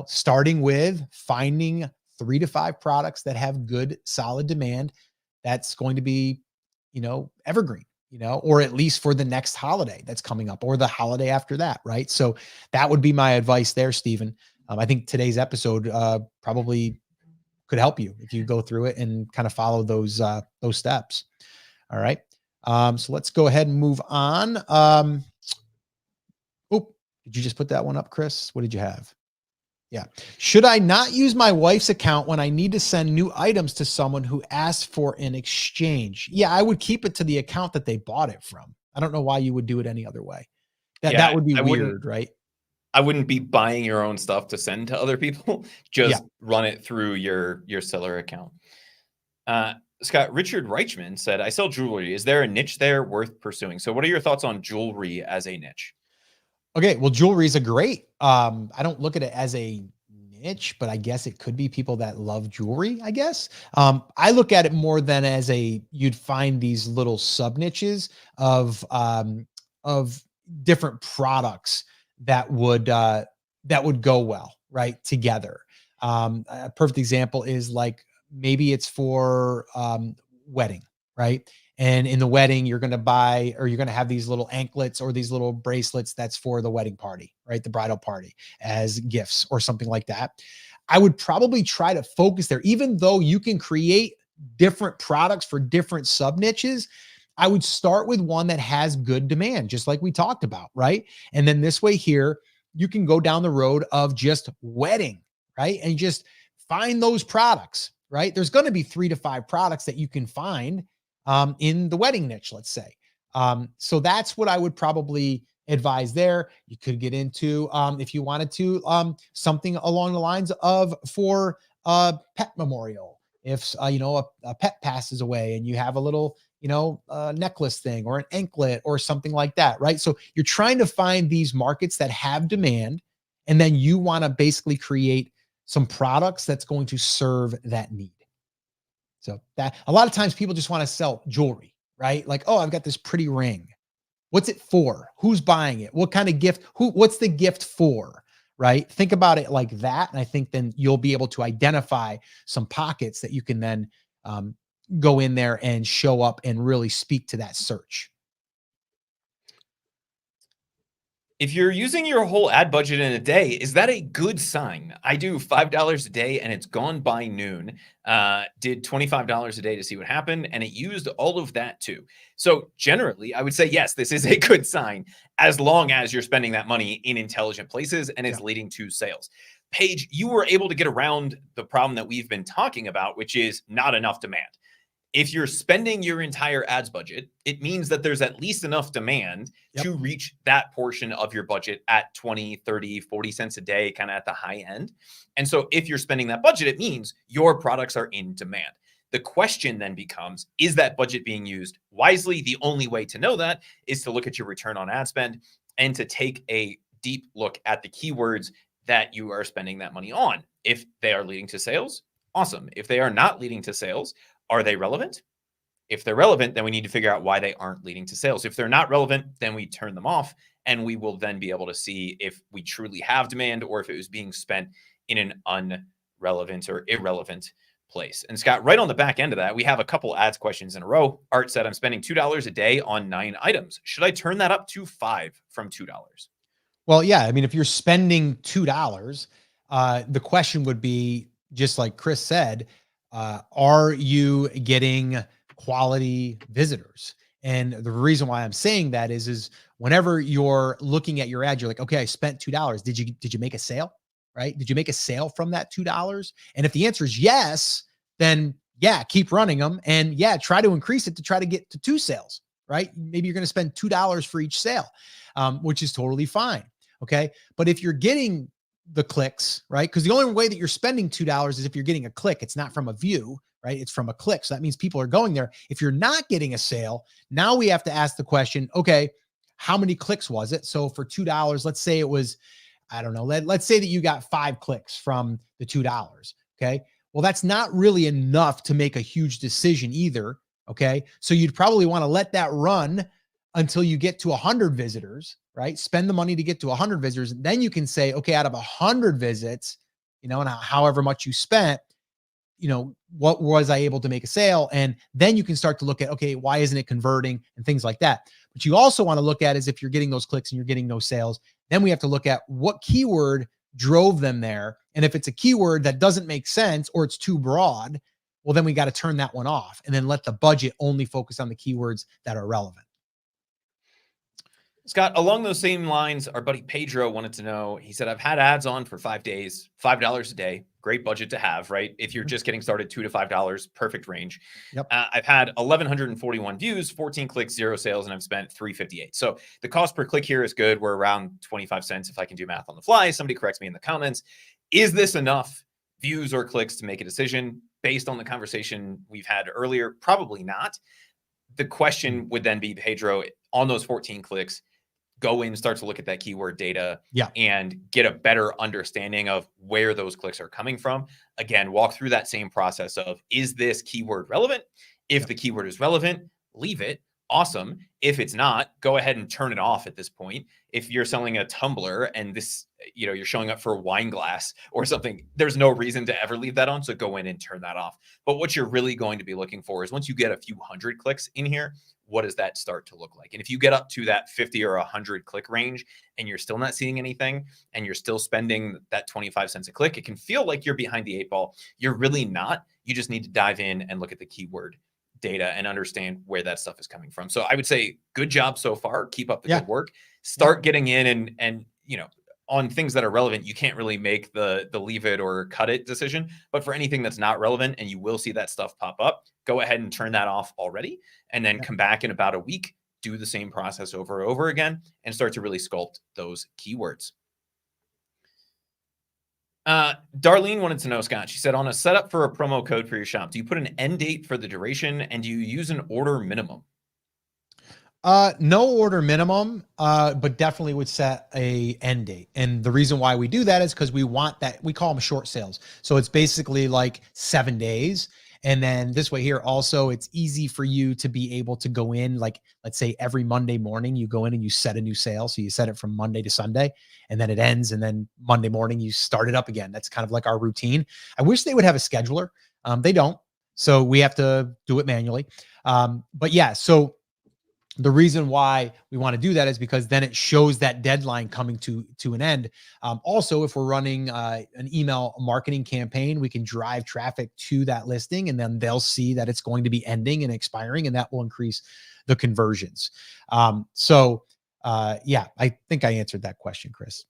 A: Starting with finding 3 to 5 products that have good, solid demand. That's going to be, evergreen, or at least for the next holiday that's coming up, or the holiday after that. Right. So that would be my advice there, Stephen. I think today's episode probably could help you if you go through it and kind of follow those steps. All right. So let's go ahead and move on. Oh, did you just put that one up, Chris? What did you have? Yeah. Should I not use my wife's account when I need to send new items to someone who asked for an exchange? Yeah, I would keep it to the account that they bought it from. I don't know why you would do it any other way. That
B: Yeah,
A: would be
B: I wouldn't
A: weird, right?
B: I wouldn't be buying your own stuff to send to other people.
A: Yeah.
B: Just run it through your seller account. Uh, Scott, Richard Reichman said, I sell jewelry. Is there a niche there worth pursuing? So what are your thoughts on jewelry as a niche?
A: Okay, well, jewelry is a great. I don't look at it as a niche, but I guess it could be people that love jewelry, I guess. I look at it more than as you'd find these little sub niches of different products that would go well, right, together. A perfect example is like maybe it's for wedding, right? And in the wedding, you're going to buy or you're going to have these little anklets or these little bracelets that's for the wedding party, right? The bridal party as gifts or something like that. I would probably try to focus there, even though you can create different products for different sub niches. I would start with one that has good demand, just like we talked about, right? And then this way here, you can go down the road of just wedding, right? And just find those products, right? There's going to be 3 to 5 products that you can find in the wedding niche, let's say. So that's what I would probably advise there. You could get into, if you wanted to, something along the lines of for pet memorial. If, a pet passes away and you have a little, necklace thing or an anklet or something like that, right? So you're trying to find these markets that have demand, and then you want to basically create some products that's going to serve that need. So that a lot of times people just want to sell jewelry, right? Like, oh, I've got this pretty ring. What's it for? Who's buying it? What kind of gift? What's the gift for? Right? Think about it like that. And I think then you'll be able to identify some pockets that you can then go in there and show up and really speak to that search.
B: If you're using your whole ad budget in a day, is that a good sign? I do $5 a day and it's gone by noon. Did $25 a day to see what happened, and it used all of that too. So generally, I would say yes, this is a good sign as long as you're spending that money in intelligent places and it's leading to sales. Paige, you were able to get around the problem that we've been talking about, which is not enough demand. If you're spending your entire ads budget, it means that there's at least enough demand to reach that portion of your budget at 20, 30, 40 cents a day, kind of at the high end. And so if you're spending that budget, it means your products are in demand. The question then becomes, is that budget being used wisely? The only way to know that is to look at your return on ad spend and to take a deep look at the keywords that you are spending that money on. If they are leading to sales, awesome. If they are not leading to sales, are they relevant? If they're relevant, then we need to figure out why they aren't leading to sales. If they're not relevant, then we turn them off, and we will then be able to see if we truly have demand or if it was being spent in an unrelevant or irrelevant place. And Scott, right on the back end of that, we have a couple ads questions in a row. Art said, I'm spending $2 a day on 9 items. Should I turn that up to 5 from $2?
A: Well, yeah. I mean, if you're spending $2, the question would be, just like Chris said, are you getting quality visitors? And the reason why I'm saying that is whenever you're looking at your ad, you're like, okay, I spent $2. Did you make a sale? Right? Did you make a sale from that $2? And if the answer is yes, then yeah, keep running them. And yeah, try to increase it to try to get to 2 sales, right? Maybe you're going to spend $2 for each sale, which is totally fine. Okay. But if you're getting the clicks, right? Because the only way that you're spending $2 is if you're getting a click. It's not from a view, right? It's from a click. So that means people are going there. If you're not getting a sale, now we have to ask the question, okay, how many clicks was it? So for $2, let's say it was, I don't know, let's say that you got 5 clicks from the $2. Okay. Well, that's not really enough to make a huge decision either. Okay. So you'd probably want to let that run until you get to 100 visitors, right? Spend the money to get to 100 visitors. And then you can say, okay, out of 100 visits, and however much you spent, what was I able to make a sale? And then you can start to look at, okay, why isn't it converting and things like that. But you also want to look at is if you're getting those clicks and you're getting no sales, then we have to look at what keyword drove them there. And if it's a keyword that doesn't make sense or it's too broad, well, then we got to turn that one off and then let the budget only focus on the keywords that are relevant.
B: Scott, along those same lines, our buddy Pedro wanted to know, he said, I've had ads on for 5 days, $5 a day, great budget to have, right? If you're just getting started, $2 to $5, perfect range.
A: Yep.
B: I've had 1,141 views, 14 clicks, 0 sales, and I've spent $358. So the cost per click here is good. We're around 25 cents if I can do math on the fly. Somebody corrects me in the comments. Is this enough views or clicks to make a decision based on the conversation we've had earlier? Probably not. The question would then be, Pedro, on those 14 clicks, go in, start to look at that keyword data and get a better understanding of where those clicks are coming from. Again, walk through that same process of, is this keyword relevant? If the keyword is relevant, leave it. Awesome. If it's not, go ahead and turn it off at this point. If you're selling a tumbler and this, you're showing up for a wine glass or something, there's no reason to ever leave that on. So go in and turn that off. But what you're really going to be looking for is once you get a few hundred clicks in here, what does that start to look like? And if you get up to that 50 or 100 click range and you're still not seeing anything and you're still spending that 25 cents a click, it can feel like you're behind the 8 ball. You're really not. You just need to dive in and look at the keyword data and understand where that stuff is coming from. So I would say good job so far. Keep up the good work. Start getting in and on things that are relevant. You can't really make the leave it or cut it decision, but for anything that's not relevant and you will see that stuff pop up, go ahead and turn that off already and then come back in about a week, do the same process over and over again and start to really sculpt those keywords. Darlene wanted to know, Scott, she said, on a setup for a promo code for your shop, do you put an end date for the duration and do you use an order minimum?
A: No order minimum, but definitely would set a end date. And the reason why we do that is because we want that, we call them short sales. So it's basically like 7 days. And then this way here, also, it's easy for you to be able to go in, like, let's say every Monday morning, you go in and you set a new sale. So you set it from Monday to Sunday and then it ends. And then Monday morning, you start it up again. That's kind of like our routine. I wish they would have a scheduler. They don't. So we have to do it manually. But yeah, so the reason why we want to do that is because then it shows that deadline coming to an end. Also, if we're running an email marketing campaign, we can drive traffic to that listing and then they'll see that it's going to be ending and expiring, and that will increase the conversions. Yeah, I think I answered that question, Chris.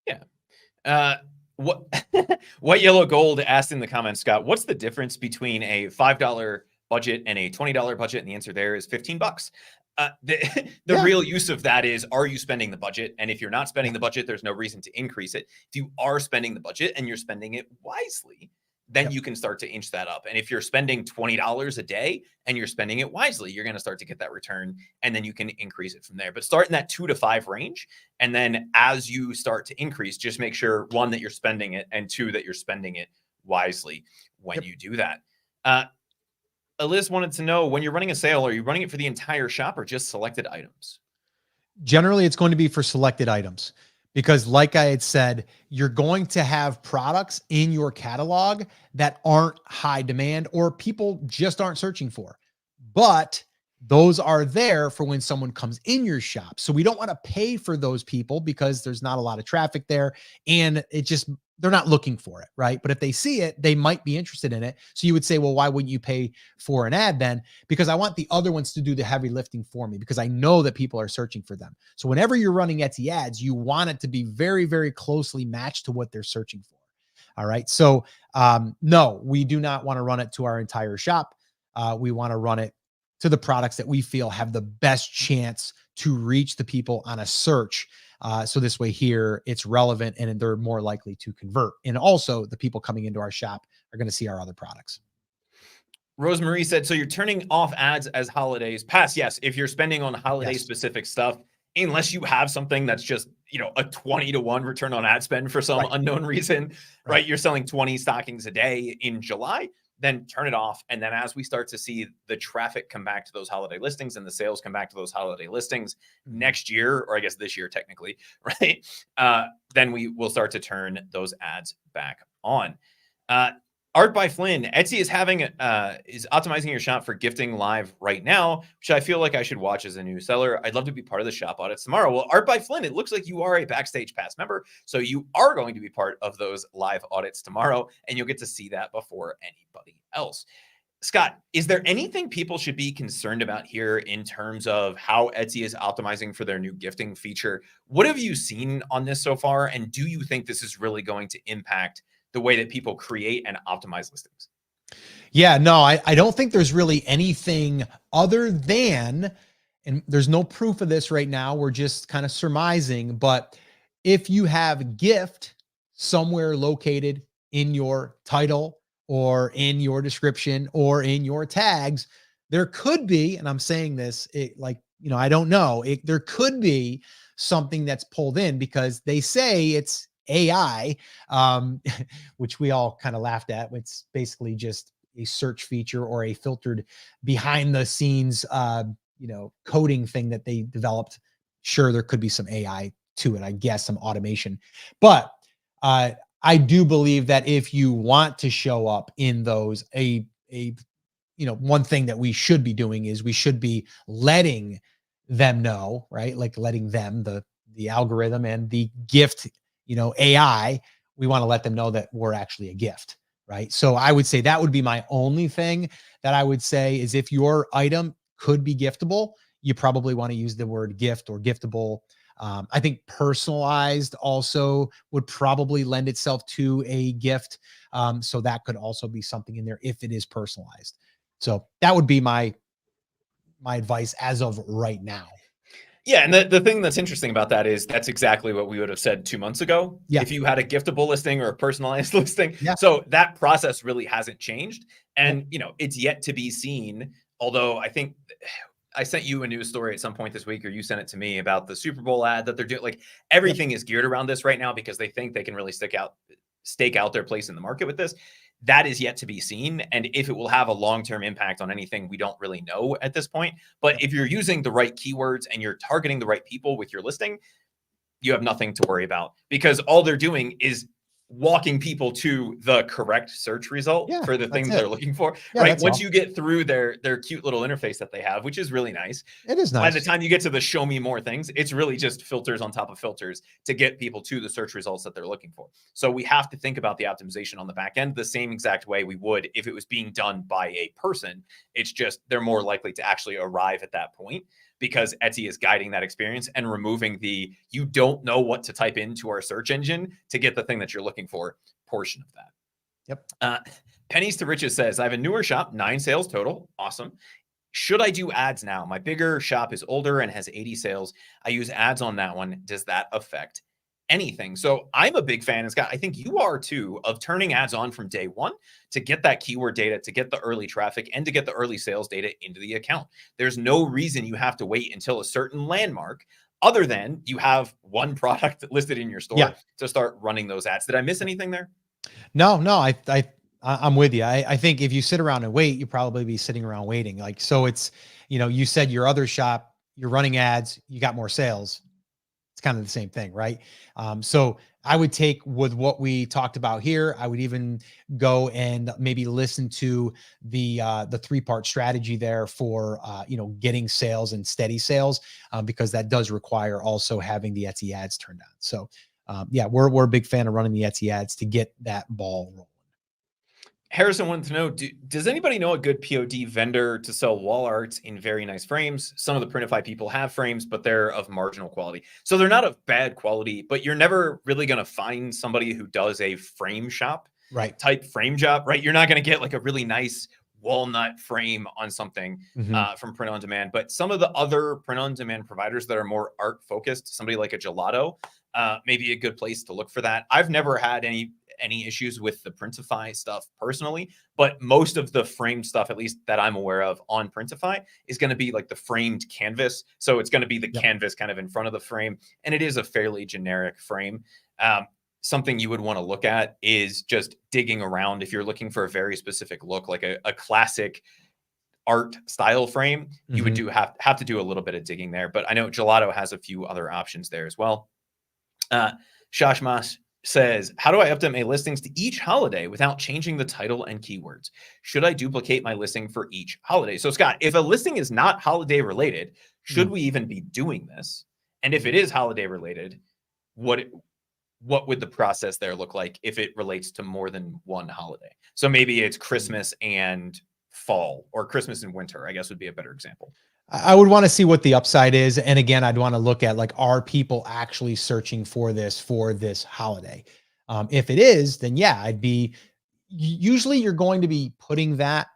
B: Yeah. What Yellow Gold asked in the comments, Scott, what's the difference between a $5 budget and a $20 budget? And the answer there is $15. The real use of that is, are you spending the budget? And if you're not spending the budget, there's no reason to increase it. If you are spending the budget and you're spending it wisely, then you can start to inch that up. And if you're spending $20 a day and you're spending it wisely, you're going to start to get that return and then you can increase it from there. But start in that 2 to 5 range. And then as you start to increase, just make sure, 1, that you're spending it, and 2, that you're spending it wisely when you do that. Eliz wanted to know, when you're running a sale, are you running it for the entire shop or just selected items?
A: Generally, it's going to be for selected items because, like I had said, you're going to have products in your catalog that aren't high demand or people just aren't searching for. But those are there for when someone comes in your shop. So we don't want to pay for those people because there's not a lot of traffic there and they're not looking for it, right? But if they see it, they might be interested in it. So you would say, well, why wouldn't you pay for an ad then? Because I want the other ones to do the heavy lifting for me because I know that people are searching for them. So whenever you're running Etsy ads, you want it to be very, very closely matched to what they're searching for. All right. So no, we do not want to run it to our entire shop. We want to run it to the products that we feel have the best chance to reach the people on a search. So this way here, it's relevant and they're more likely to convert. And also the people coming into our shop are going to see our other products.
B: Rosemarie said, so you're turning off ads as holidays pass. Yes. If you're spending on holiday specific stuff, unless you have something that's just, a 20-to-1 return on ad spend for some unknown reason, right? You're selling 20 stockings a day in July, then turn it off. And then as we start to see the traffic come back to those holiday listings and the sales come back to those holiday listings next year, or I guess this year technically, right? Then we will start to turn those ads back on. Art by Flynn, Etsy is is optimizing your shop for gifting live right now, which I feel like I should watch as a new seller. I'd love to be part of the shop audits tomorrow. Well, Art by Flynn, it looks like you are a Backstage Pass member, so you are going to be part of those live audits tomorrow, and you'll get to see that before anybody else. Scott, is there anything people should be concerned about here in terms of how Etsy is optimizing for their new gifting feature? What have you seen on this so far, and do you think this is really going to impact the way that people create and optimize listings?
A: Yeah, no, I don't think there's really anything other than, and there's no proof of this right now, we're just kind of surmising, but if you have gift somewhere located in your title or in your description or in your tags, there could be, and I'm saying this, I don't know, there could be something that's pulled in because they say it's AI, which we all kind of laughed at. It's basically just a search feature or a filtered behind the scenes, coding thing that they developed. Sure, there could be some AI to it, I guess, some automation, but I do believe that if you want to show up in those, one thing that we should be doing is we should be letting them know, right? Like letting them, the algorithm and the gift, AI, we want to let them know that we're actually a gift, right? So I would say that would be my only thing that I would say is if your item could be giftable, you probably want to use the word gift or giftable. I think personalized also would probably lend itself to a gift. So that could also be something in there if it is personalized. So that would be my advice as of right now.
B: Yeah, and the thing that's interesting about that is that's exactly what we would have said 2 months ago.
A: Yeah.
B: If you had a giftable listing or a personalized listing.
A: Yeah.
B: So that process really hasn't changed. And, it's yet to be seen. Although I think I sent you a news story at some point this week, or you sent it to me about the Super Bowl ad that they're doing. Like everything is geared around this right now because they think they can really stake out their place in the market with this. That is yet to be seen. And if it will have a long-term impact on anything, we don't really know at this point. But if you're using the right keywords and you're targeting the right people with your listing, you have nothing to worry about because all they're doing is walking people to the correct search result for the thing they're looking for, right? Once you get through their cute little interface that they have, which is really nice.
A: It is nice.
B: By the time you get to the show me more things, it's really just filters on top of filters to get people to the search results that they're looking for. So we have to think about the optimization on the back end the same exact way we would if it was being done by a person. It's just they're more likely to actually arrive at that point because Etsy is guiding that experience and removing the you don't know what to type into our search engine to get the thing that you're looking for portion of that.
A: Yep.
B: Pennies to Riches says, I have a newer shop, 9 sales total. Awesome. Should I do ads now? My bigger shop is older and has 80 sales. I use ads on that one. Does that affect anything? So I'm a big fan, and Scott, I think you are too, of turning ads on from day one to get that keyword data, to get the early traffic, and to get the early sales data into the account. There's no reason you have to wait until a certain landmark other than you have one product listed in your store to start running those ads. Did I miss anything there?
A: No, I'm with you. I think if you sit around and wait, you'll probably be sitting around waiting. Like, so it's, you said your other shop, you're running ads, you got more sales. It's kind of the same thing, right? So I would take with what we talked about here. I would even go and maybe listen to the 3-part strategy there for getting sales and steady sales, because that does require also having the Etsy ads turned on. So we're a big fan of running the Etsy ads to get that ball rolling.
B: Harrison wanted to know, does anybody know a good POD vendor to sell wall arts in very nice frames? Some of the Printify people have frames, but they're of marginal quality. So they're not of bad quality, but you're never really going to find somebody who does a frame shop type frame job, right? You're not going to get like a really nice walnut frame on something from print on demand. But some of the other print on demand providers that are more art focused, somebody like a Gelato, may be a good place to look for that. I've never had any issues with the Printify stuff personally, but most of the framed stuff, at least that I'm aware of on Printify, is going to be like the framed canvas. So it's going to be the canvas kind of in front of the frame. And it is a fairly generic frame. Something you would want to look at is just digging around. If you're looking for a very specific look, like a classic art style frame, you would have to do a little bit of digging there. But I know Gelato has a few other options there as well. Shashmas says, how do I update my listings to each holiday without changing the title and keywords? Should I duplicate my listing for each holiday? So Scott, if a listing is not holiday related, should we even be doing this? And if it is holiday related, what would the process there look like if it relates to more than one holiday? So maybe it's Christmas and fall, or Christmas and winter, I guess would be a better example.
A: I would want to see what the upside is. And again, I'd want to look at, like, are people actually searching for this holiday? If it is, then yeah, usually you're going to be putting that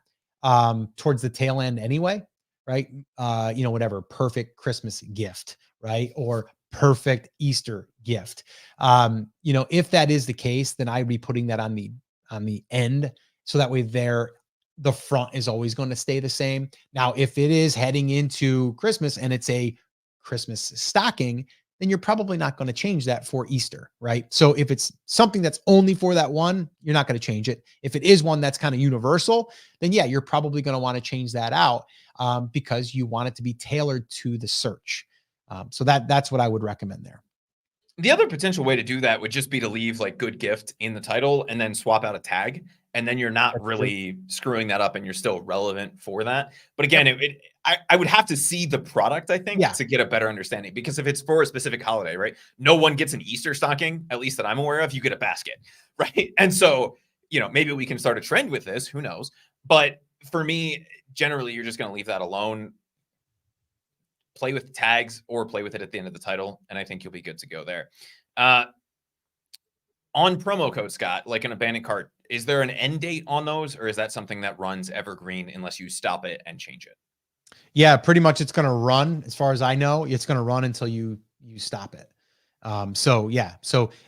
A: towards the tail end anyway, right? Whatever, perfect Christmas gift, right? Or perfect Easter gift. If that is the case, then I'd be putting that on the end. So that way the front is always going to stay the same. Now, if it is heading into Christmas and it's a Christmas stocking, then you're probably not going to change that for Easter, right? So if it's something that's only for that one, you're not going to change it. If it is one that's kind of universal, then yeah, you're probably going to want to change that out because you want it to be tailored to the search. So that's what I would recommend there.
B: The other potential way to do that would just be to leave like good gift in the title and then swap out a tag. And then you're not really screwing that up and you're still relevant for that. But again, I would have to see the product, I think, to get a better understanding. Because if it's for a specific holiday, right? No one gets an Easter stocking, at least that I'm aware of. You get a basket, right? And so, maybe we can start a trend with this. Who knows? But for me, generally, you're just going to leave that alone. Play with tags or play with it at the end of the title, and I think you'll be good to go there. On promo code, Scott, like an abandoned cart, is there an end date on those, or is that something that runs evergreen unless you stop it and change it?
A: Yeah, pretty much it's going to run. As far as I know, it's going to run until you stop it. So yeah.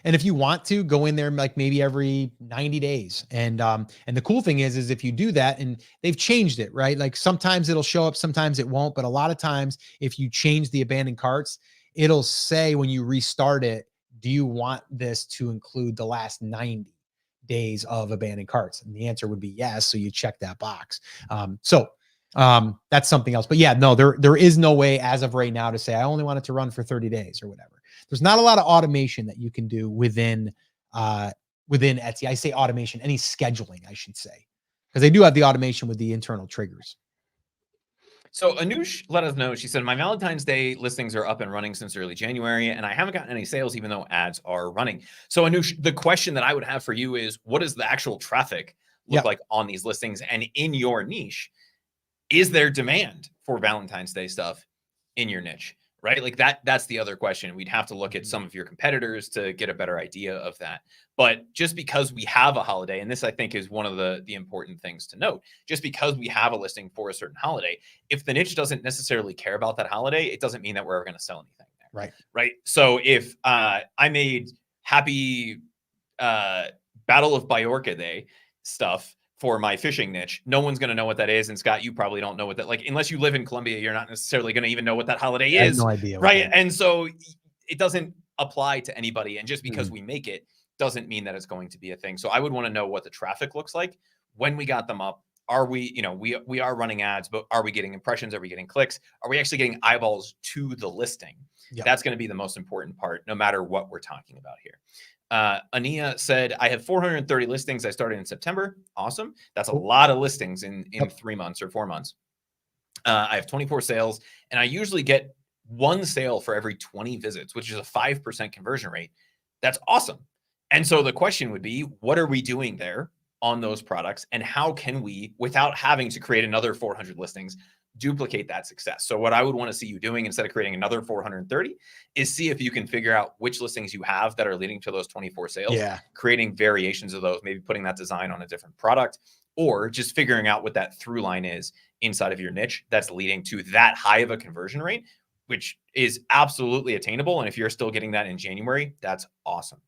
A: And if you want to go in there, like maybe every 90 days. And the cool thing is if you do that, and they've changed it, right? Like sometimes it'll show up, sometimes it won't. But a lot of times if you change the abandoned carts, it'll say when you restart it, do you want this to include the last 90 days of abandoned carts? And the answer would be yes. So you check that box. That's something else. But yeah, no, there is no way as of right now to say I only want it to run for 30 days or whatever. There's not a lot of automation that you can do within Etsy. I say automation, any scheduling, I should say, because they do have the automation with the internal triggers.
B: So Anush let us know. She said, my Valentine's Day listings are up and running since early January, and I haven't gotten any sales, even though ads are running. So Anush, the question that I would have for you is, what does the actual traffic look like on these listings? And in your niche, is there demand for Valentine's Day stuff in your niche? Right? Like that's the other question. We'd have to look at some of your competitors to get a better idea of that. But just because we have a holiday, and this I think is one of the important things to note, just because we have a listing for a certain holiday, if the niche doesn't necessarily care about that holiday, it doesn't mean that we're ever going to sell anything there.
A: Right.
B: Right. So if I made happy Battle of Majorca Day stuff for my fishing niche, no one's going to know what that is. And Scott, you probably don't know what that, like, unless you live in Colombia, you're not necessarily going to even know what that holiday is. I have
A: no idea.
B: Right. And so it doesn't apply to anybody. And just because we make it doesn't mean that it's going to be a thing. So I would want to know what the traffic looks like when we got them up. Are we, we are running ads, but are we getting impressions? Are we getting clicks? Are we actually getting eyeballs to the listing? That's going to be the most important part, no matter what we're talking about here. Ania said, I have 430 listings. I started in September. Awesome. That's a lot of listings in 3 months or 4 months. I have 24 sales, and I usually get 1 sale for every 20 visits, which is a 5% conversion rate. That's awesome. And so the question would be, what are we doing there on those products? And how can we, without having to create another 400 listings, duplicate that success? So what I would want to see you doing, instead of creating another 430, is see if you can figure out which listings you have that are leading to those 24 sales, creating variations of those, maybe putting that design on a different product, or just figuring out what that through line is inside of your niche that's leading to that high of a conversion rate, which is absolutely attainable. And if you're still getting that in January, that's awesome.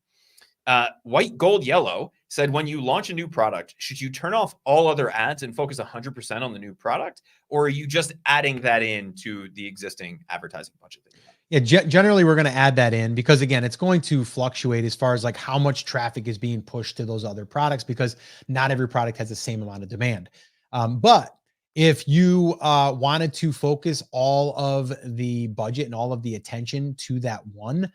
B: White Gold Yellow said, when you launch a new product, should you turn off all other ads and focus 100% on the new product? Or are you just adding that into the existing advertising budget that you have?
A: Yeah, generally we're going to add that in because, again, it's going to fluctuate as far as like how much traffic is being pushed to those other products, because not every product has the same amount of demand. But if you wanted to focus all of the budget and all of the attention to that one,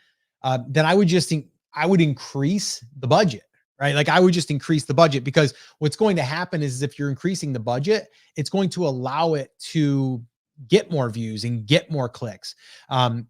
A: then I would just think, I would increase the budget, right? Like I would just increase the budget, because what's going to happen is if you're increasing the budget, it's going to allow it to get more views and get more clicks.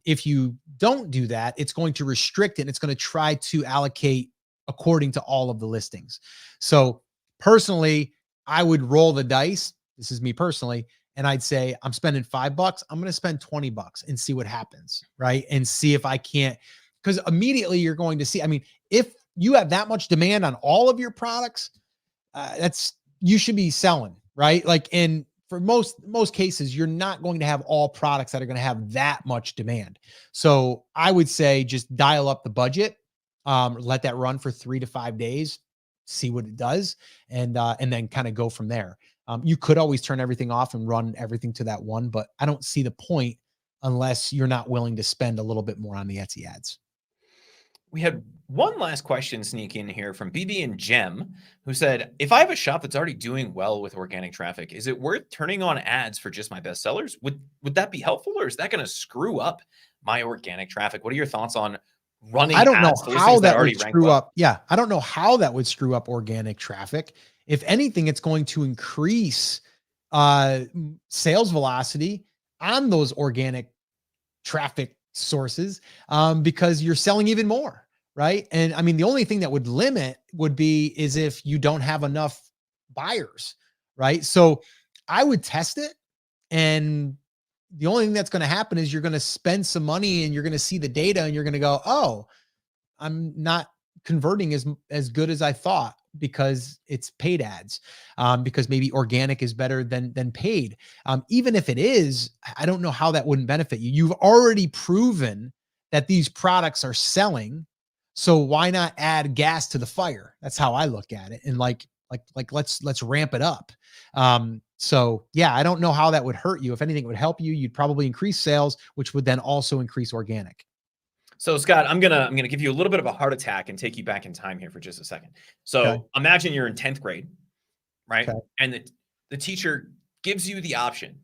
A: If you don't do that, it's going to restrict it. And it's going to try to allocate according to all of the listings. So personally, I would roll the dice. This is me personally. And I'd say, I'm spending $5. I'm going to spend $20 and see what happens. Right. And see if I can't, because immediately you're going to see, I mean, if you have that much demand on all of your products, you should be selling, right? Like, and for most cases, you're not going to have all products that are going to have that much demand. So I would say just dial up the budget, let that run for 3 to 5 days, see what it does, and then kind of go from there. You could always turn everything off and run everything to that one, but I don't see the point unless you're not willing to spend a little bit more on the Etsy ads.
B: We had one last question sneak in here from BB and Gem, who said, if I have a shop that's already doing well with organic traffic, is it worth turning on ads for just my best sellers? Would that be helpful, or is that going to screw up my organic traffic? What are your thoughts on running
A: I don't know
B: ads for
A: how
B: listings
A: that
B: already
A: would
B: rank
A: screw
B: well?
A: up. Yeah, I don't know how that would screw up organic traffic. If anything, it's going to increase sales velocity on those organic traffic sources, because you're selling even more, right? And I mean, the only thing that would limit would be is if you don't have enough buyers, right? So I would test it, and the only thing that's going to happen is you're going to spend some money and you're going to see the data and you're going to go, oh, I'm not converting as good as I thought, because it's paid ads, because maybe organic is better than paid. Even if it is, I don't know how that wouldn't benefit you. You've already proven that these products are selling, so why not add gas to the fire? That's how I look at it. And like let's ramp it up. So yeah, I don't know how that would hurt you. If anything, it would help you. You'd probably increase sales, which would then also increase organic.
B: So Scott, I'm gonna give you a little bit of a heart attack and take you back in time here for just a second.
A: Okay.
B: So imagine you're in 10th grade, right?
A: Okay.
B: And the teacher gives you the option.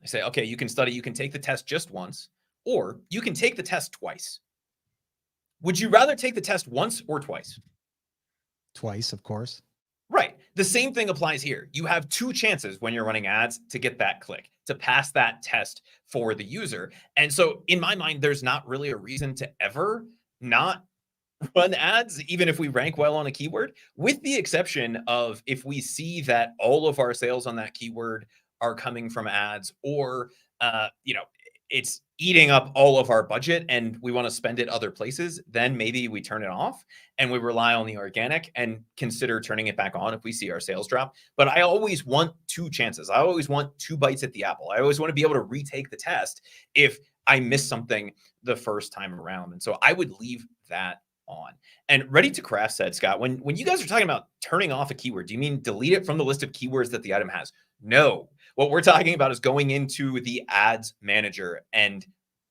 B: They say, okay, you can study, you can take the test just once, or you can take the test twice. Would you rather take the test once or twice?
A: Twice, of course.
B: Right. The same thing applies here. You have 2 chances when you're running ads to get that click, to pass that test for the user. And so in my mind, there's not really a reason to ever not run ads, even if we rank well on a keyword, with the exception of if we see that all of our sales on that keyword are coming from ads, or, it's eating up all of our budget and we want to spend it other places, then maybe we turn it off and we rely on the organic and consider turning it back on if we see our sales drop. But I always want 2 chances. I always want 2 bites at the apple. I always want to be able to retake the test if I miss something the first time around. And so I would leave that on. And Ready to Craft said, Scott, when you guys are talking about turning off a keyword, do you mean delete it from the list of keywords that the item has? No. What we're talking about is going into the ads manager and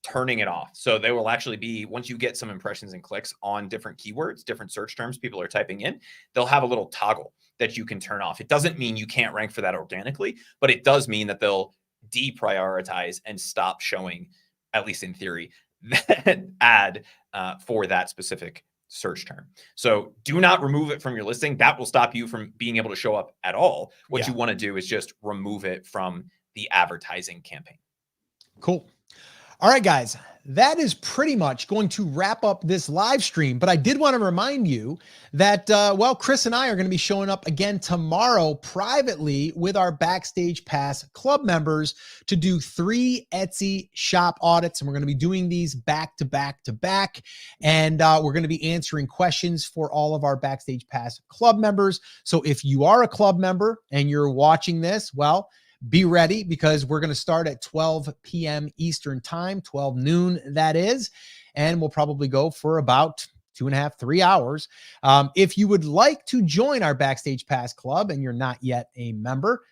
B: turning it off. So they will actually be, once you get some impressions and clicks on different keywords, different search terms people are typing in, they'll have a little toggle that you can turn off. It doesn't mean you can't rank for that organically, but it does mean that they'll deprioritize and stop showing, at least in theory, that ad for that specific search term. So do not remove it from your listing. That will stop you from being able to show up at all. What you want to do is just remove it from the advertising campaign.
A: Cool. All right, guys, that is pretty much going to wrap up this live stream. But I did want to remind you that, Chris and I are going to be showing up again tomorrow privately with our Backstage Pass Club members to do 3 Etsy shop audits. And we're going to be doing these back to back to back. And we're going to be answering questions for all of our Backstage Pass Club members. So if you are a club member and you're watching this, be ready, because we're going to start at 12 p.m. Eastern time, 12 noon, that is, and we'll probably go for about 2.5, 3 hours. If you would like to join our Backstage Pass Club and you're not yet a member,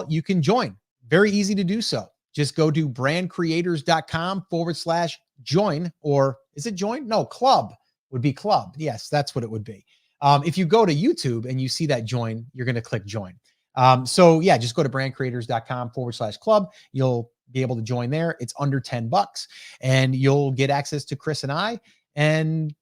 A: you can join. Very easy to do so. Just go to brandcreators.com/join, or is it join? No, club would be club. Yes, that's what it would be. If you go to YouTube and you see that join, you're going to click join. Just go to brandcreators.com/club. You'll be able to join there. It's under $10 and you'll get access to Chris and I. And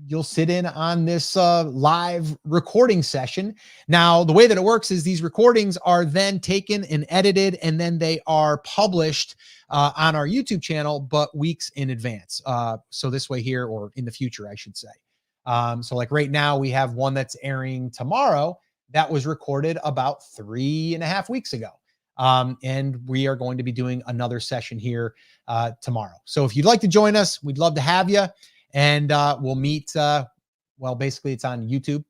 A: you'll sit in on this live recording session. Now, the way that it works is these recordings are then taken and edited, and then they are published on our YouTube channel, but weeks in advance. So this way here, or in the future, I should say. So like right now, we have one that's airing tomorrow that was recorded about 3.5 weeks ago. And we are going to be doing another session here tomorrow. So if you'd like to join us, we'd love to have you. And we'll meet. Well, basically, it's on YouTube,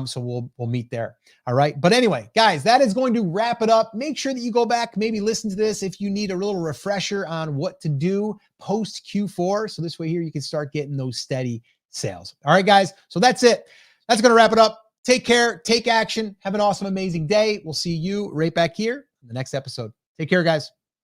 A: so we'll meet there. All right. But anyway, guys, that is going to wrap it up. Make sure that you go back, maybe listen to this if you need a little refresher on what to do post Q4. So this way here, you can start getting those steady sales. All right, guys. So that's it. That's going to wrap it up. Take care. Take action. Have an awesome, amazing day. We'll see you right back here in the next episode. Take care, guys.